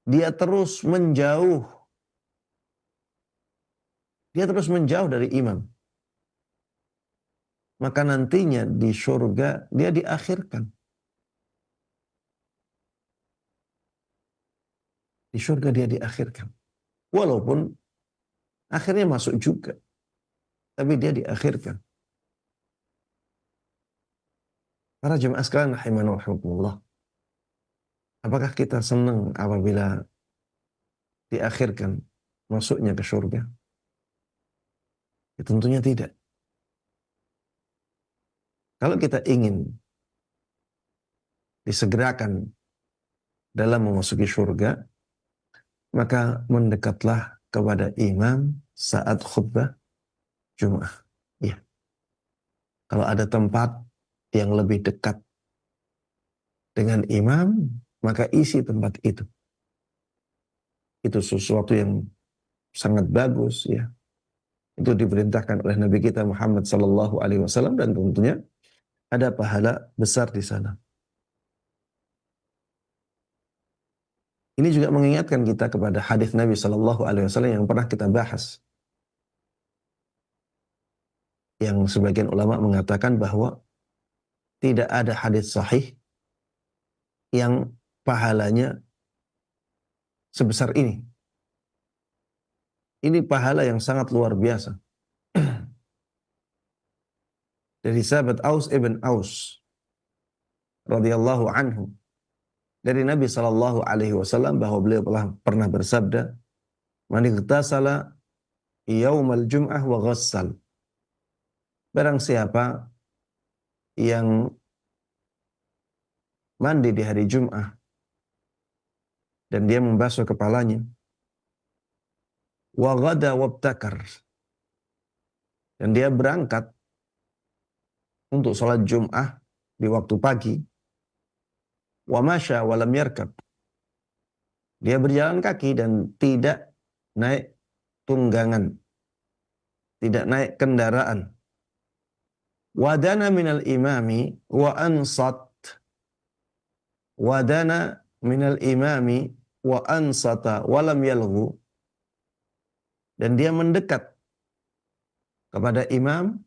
dia terus menjauh dari imam, maka nantinya di surga dia diakhirkan. Di surga dia diakhirkan. Walaupun akhirnya masuk juga. Tapi dia diakhirkan. Para jemaah sekalian rahimani wa rahimakumullah. Apakah kita senang apabila diakhirkan masuknya ke surga? Ya, tentunya tidak. Kalau kita ingin disegerakan dalam memasuki surga, maka mendekatlah kepada imam saat khutbah Jumat. Ya. Kalau ada tempat yang lebih dekat dengan imam, maka isi tempat itu. Itu sesuatu yang sangat bagus, ya. Itu diperintahkan oleh Nabi kita Muhammad sallallahu alaihi wasallam, dan tentunya ada pahala besar di sana. Ini juga mengingatkan kita kepada hadis Nabi sallallahu alaihi wasallam yang pernah kita bahas. Yang sebagian ulama mengatakan bahwa tidak ada hadis sahih yang pahalanya sebesar ini. Ini pahala yang sangat luar biasa. Dari sahabat Aus ibn Aus radhiyallahu anhu, dari Nabi sallallahu alaihi wasallam bahwa beliau pernah bersabda, "Man igtasala yaumal jum'ah wa ghassal." Barang siapa yang mandi di hari Jum'ah dan dia membasuh kepalanya, wa ghada wabtakar, dan dia berangkat untuk salat Jum'ah di waktu pagi, wa masya wa lam yarkab, dia berjalan kaki dan tidak naik tunggangan, tidak naik kendaraan, wadana minal imami wa ansat, wadana minal imami wa ansata wa lam yalghu, dan dia mendekat kepada imam,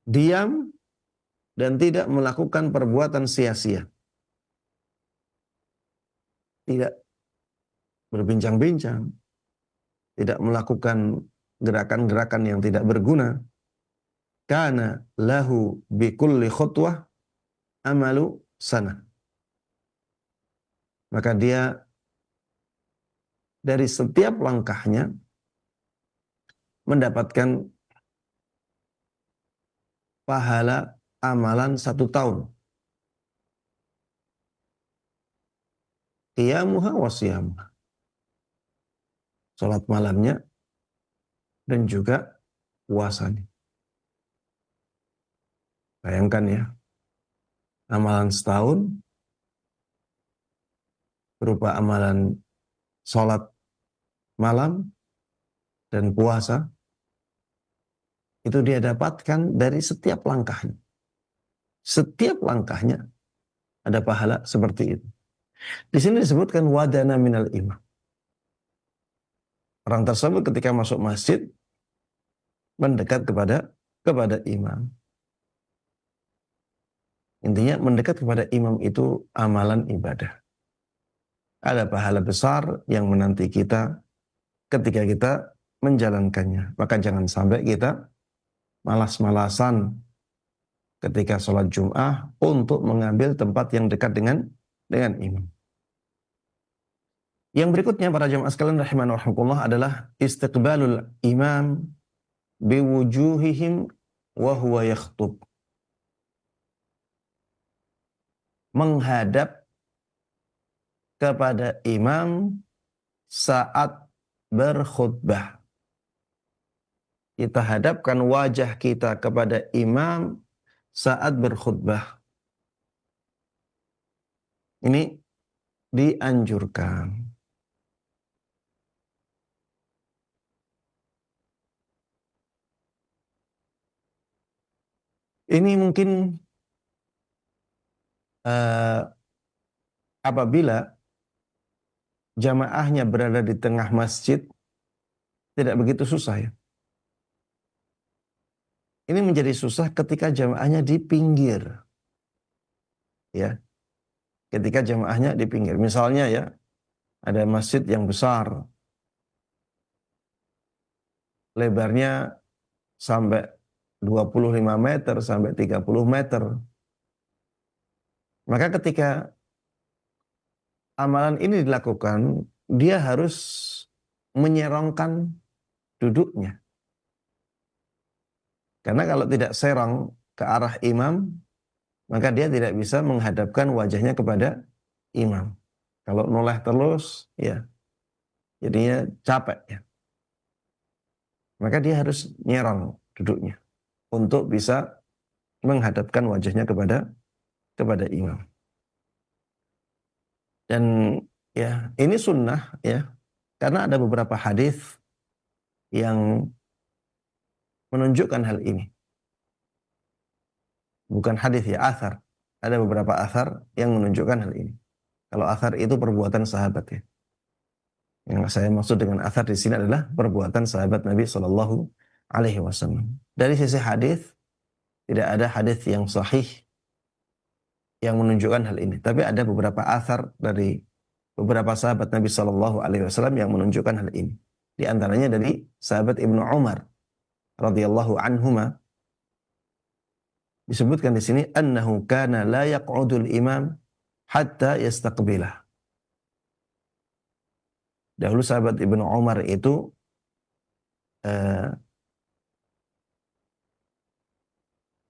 diam dan tidak melakukan perbuatan sia-sia. Tidak berbincang-bincang, tidak melakukan gerakan-gerakan yang tidak berguna. Kana lahu bikulli khutwah amalu sana. Maka dia dari setiap langkahnya mendapatkan pahala amalan 1 tahun. Qiyamuha wa siyamuha. Salat malamnya dan juga puasanya. Bayangkan ya, amalan setahun berupa amalan salat malam dan puasa, itu dia dapatkan dari setiap langkahnya. Setiap langkahnya ada pahala seperti itu. Di sini disebutkan wadana minal imam. Orang tersebut ketika masuk masjid mendekat kepada imam. Intinya mendekat kepada imam itu amalan ibadah. Ada pahala besar yang menanti kita ketika kita menjalankannya. Maka jangan sampai kita malas-malasan ketika sholat Jum'ah untuk mengambil tempat yang dekat dengan imam. Yang berikutnya para jamaah sekalian rahimani wa rahimakumullah adalah istiqbalul imam biwujuhihim wa huwa yakhtub. Menghadap kepada imam saat berkhutbah. Kita hadapkan wajah kita kepada imam saat berkhutbah. Ini dianjurkan. Ini mungkin apabila jamaahnya berada di tengah masjid, tidak begitu susah ya. Ini menjadi susah ketika jamaahnya di pinggir. Ya. Ketika jamaahnya di pinggir. Misalnya ya, ada masjid yang besar. Lebarnya sampai 25 meter sampai 30 meter. Maka ketika amalan ini dilakukan, dia harus menyerongkan duduknya. Karena kalau tidak serong ke arah imam, maka dia tidak bisa menghadapkan wajahnya kepada imam. Kalau noleh terus, ya jadinya capek ya. Maka dia harus nyerong duduknya untuk bisa menghadapkan wajahnya kepada imam. Dan ya ini sunnah ya, karena ada beberapa hadis yang menunjukkan hal ini. Bukan hadis ya, athar. Ada beberapa athar yang menunjukkan hal ini. Kalau athar itu perbuatan sahabat ya. Yang saya maksud dengan athar di sini adalah perbuatan sahabat Nabi Shallallahu Alaihi Wasallam. Dari sisi hadis tidak ada hadis yang sahih yang menunjukkan hal ini. Tapi ada beberapa athar dari beberapa sahabat Nabi Shallallahu Alaihi Wasallam yang menunjukkan hal ini. Di antaranya dari sahabat Ibnu Umar radhiyallahu anhuma, disebutkan di sini annahu kana la yaq'udul imam hatta yastaqbilah. Dahulu sahabat Ibnu Umar itu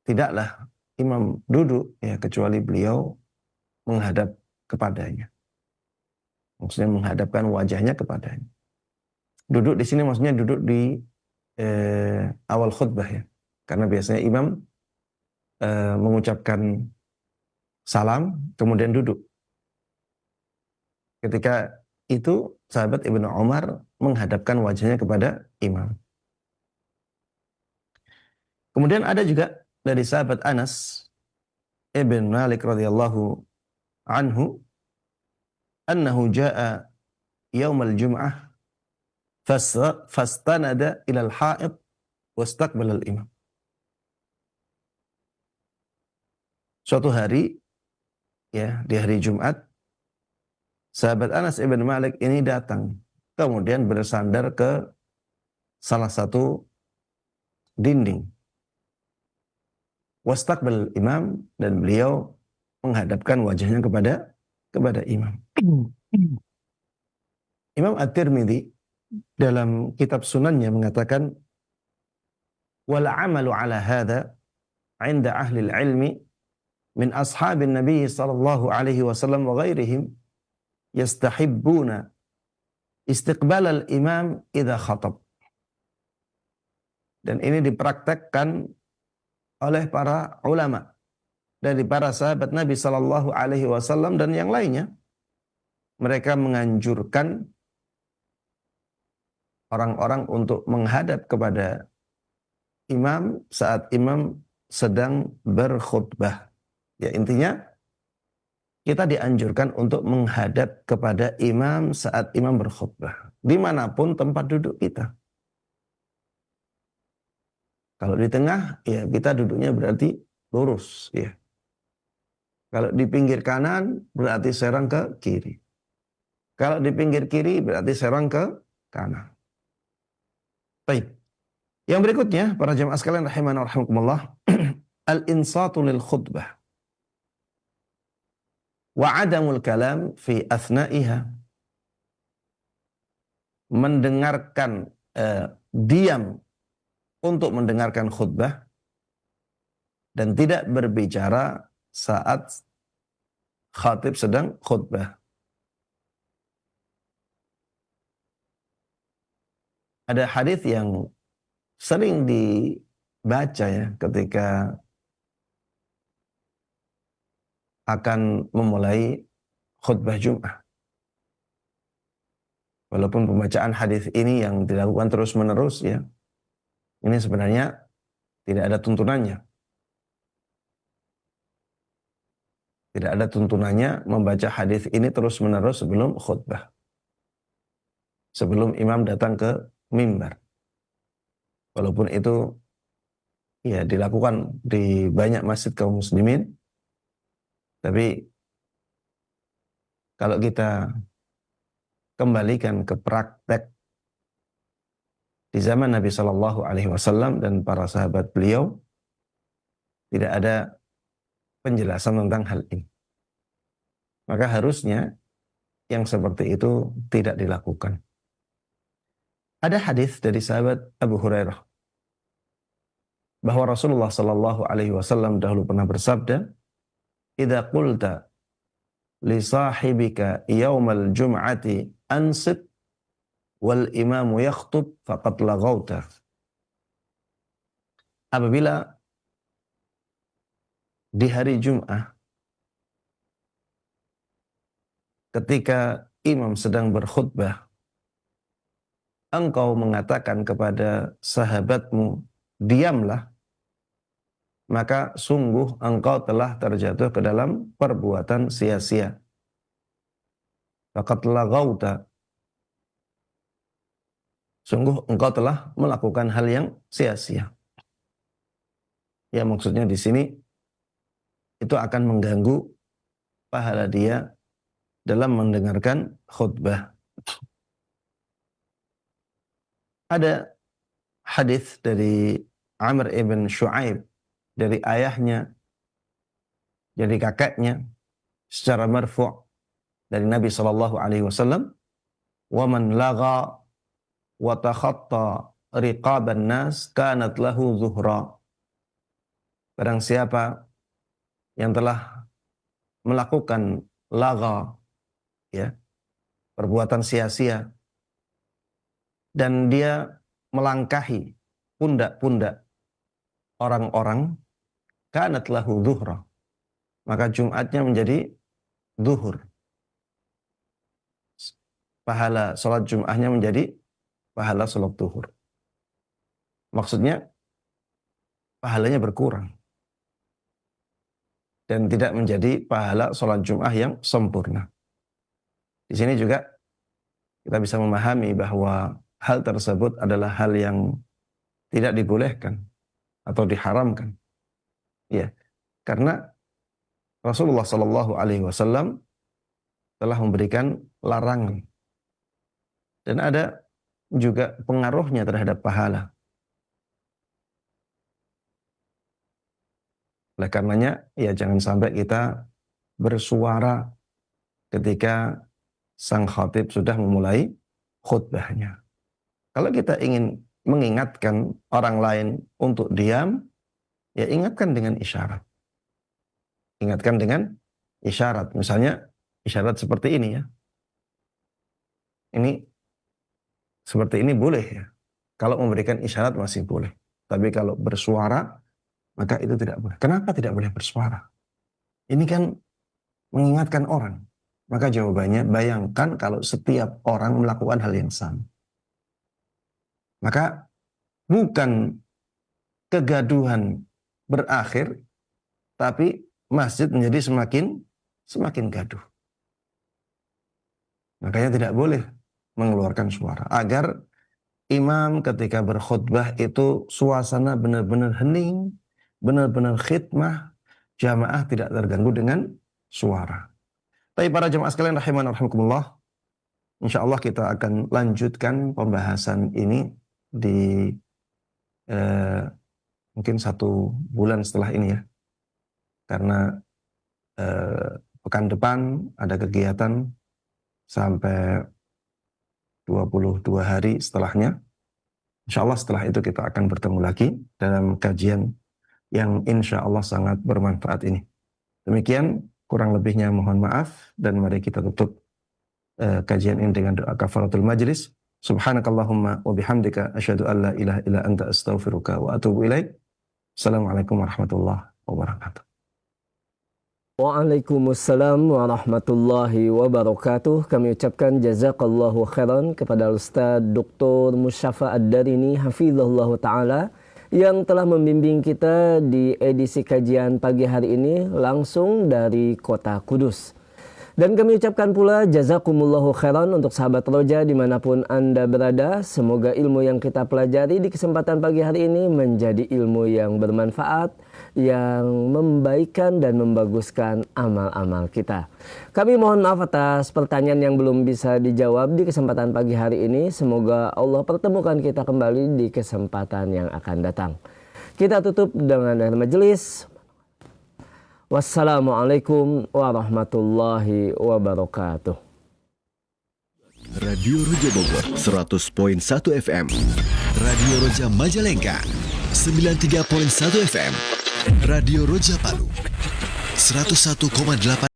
tidaklah imam duduk ya kecuali beliau menghadap kepadanya. Maksudnya menghadapkan wajahnya kepadanya. Duduk di sini maksudnya duduk di awal khutbah ya. Karena biasanya imam mengucapkan salam kemudian duduk. Ketika itu sahabat Ibnu Umar menghadapkan wajahnya kepada imam. Kemudian ada juga dari sahabat Anas ibn Malik radhiyallahu anhu annahu jaa yaumal jum'ah fastanada ila al-ha'id wastaqbala al-imam. Suatu hari ya, di hari Jumat, sahabat Anas ibn Malik ini datang kemudian bersandar ke salah satu dinding. Wastaqbal imam, dan beliau menghadapkan wajahnya kepada imam. Imam At-Tirmidzi dalam kitab sunannya mengatakan wal amalu ala hadha 'inda ahli al-ilmi min ashabin nabi sallallahu alaihi wasallam wa ghairihim yastahibbuna istiqbal al-imam idza khatab. Dan ini dipraktekkan oleh para ulama dari para sahabat Nabi sallallahu alaihi wasallam dan yang lainnya. Mereka menganjurkan orang-orang untuk menghadap kepada imam saat imam sedang berkhutbah. Ya intinya kita dianjurkan untuk menghadap kepada imam saat imam berkhutbah, dimanapun tempat duduk kita. Kalau di tengah, ya kita duduknya berarti lurus, ya. Kalau di pinggir kanan, berarti serang ke kiri. Kalau di pinggir kiri, berarti serang ke kanan. Baik. Yang berikutnya, para jemaah sekalian rahimana wa rahimakumullah, al-insatu lil khutbah wa adamul kalam fi athnaiha. Mendengarkan, diam untuk mendengarkan khutbah dan tidak berbicara saat khatib sedang khutbah. Ada hadis yang sering dibaca ya ketika akan memulai khutbah Jumat. Walaupun pembacaan hadis ini yang dilakukan terus-menerus ya, ini sebenarnya tidak ada tuntunannya. Tidak ada tuntunannya membaca hadis ini terus-menerus sebelum khutbah. Sebelum imam datang ke mimbar. Walaupun itu ya dilakukan di banyak masjid kaum muslimin, tapi kalau kita kembalikan ke praktek di zaman Nabi Shallallahu Alaihi Wasallam dan para sahabat beliau, tidak ada penjelasan tentang hal ini. Maka harusnya yang seperti itu tidak dilakukan. Ada hadis dari sahabat Abu Hurairah bahwa Rasulullah Shallallahu Alaihi Wasallam dahulu pernah bersabda, "Idza qulta li sahibika yaumal jum'ati ansit wal imamu yakhtub faqad laghauta." Apabila di hari Jum'ah ketika imam sedang berkhutbah, engkau mengatakan kepada sahabatmu, diamlah, maka sungguh engkau telah terjatuh ke dalam perbuatan sia-sia. Faqad laghauta. Sungguh engkau telah melakukan hal yang sia-sia. Ya, maksudnya di sini itu akan mengganggu pahala dia dalam mendengarkan khutbah. Ada hadis dari Amr ibn Shu'aib dari ayahnya, dari kakaknya secara marfu' dari Nabi sallallahu alaihi wasallam, "Wa man lagha wa takhatta riqaban nas kanat lahu zuhra." Barang siapa yang telah melakukan lagha, ya, perbuatan sia-sia, dan dia melangkahi pundak-pundak orang-orang, kanat lahu zuhra, maka Jumatnya menjadi zuhur. Pahala salat Jum'ahnya menjadi pahala salat zuhur. Maksudnya pahalanya berkurang dan tidak menjadi pahala salat Jum'ah yang sempurna. Di sini juga kita bisa memahami bahwa hal tersebut adalah hal yang tidak dibolehkan atau diharamkan. Ya, karena Rasulullah Shallallahu Alaihi Wasallam telah memberikan larangan dan ada juga pengaruhnya terhadap pahala. Oleh karenanya, ya jangan sampai kita bersuara ketika sang khatib sudah memulai khutbahnya. Kalau kita ingin mengingatkan orang lain untuk diam, ya ingatkan dengan isyarat. Ingatkan dengan isyarat. Misalnya isyarat seperti ini ya. Ini seperti ini boleh ya. Kalau memberikan isyarat masih boleh. Tapi kalau bersuara, maka itu tidak boleh. Kenapa tidak boleh bersuara? Ini kan mengingatkan orang. Maka jawabannya, bayangkan kalau setiap orang melakukan hal yang sama. Maka bukan kegaduhan berakhir, tapi masjid menjadi semakin semakin gaduh. Makanya tidak boleh mengeluarkan suara. Agar imam ketika berkhutbah itu suasana benar-benar hening, benar-benar khidmah, jamaah tidak terganggu dengan suara. Tapi para jamaah sekalian rahiman rahimakumullah, insyaallah kita akan lanjutkan pembahasan ini di mungkin 1 bulan setelah ini ya. Karena pekan depan ada kegiatan sampai 22 hari setelahnya. Insyaallah setelah itu kita akan bertemu lagi dalam kajian yang insyaallah sangat bermanfaat ini. Demikian, kurang lebihnya mohon maaf, dan mari kita tutup kajian ini dengan doa kafaratul majlis. Subhanakallahumma wa bihamdika asyhadu an la ilaha illa anta astaghfiruka wa atubu ilaik. Assalamualaikum warahmatullahi wabarakatuh. Waalaikumsalam warahmatullahi wabarakatuh. Kami ucapkan jazakallahu khairan kepada Ustaz Dr. Musyafa Ad-Darini hafizahullah ta'ala yang telah membimbing kita di edisi kajian pagi hari ini langsung dari kota Kudus. Dan kami ucapkan pula jazakumullahu khairan untuk sahabat Roja dimanapun Anda berada. Semoga ilmu yang kita pelajari di kesempatan pagi hari ini menjadi ilmu yang bermanfaat, yang membaikkan dan membaguskan amal-amal kita. Kami mohon maaf atas pertanyaan yang belum bisa dijawab di kesempatan pagi hari ini. Semoga Allah pertemukan kita kembali di kesempatan yang akan datang. Kita tutup dengan akhir majelis. Wassalamualaikum warahmatullahi wabarakatuh. Radio Roja Bogor 100.1 FM, Radio Roja Majalengka 93.1 FM, Radio Roja Palu 101,8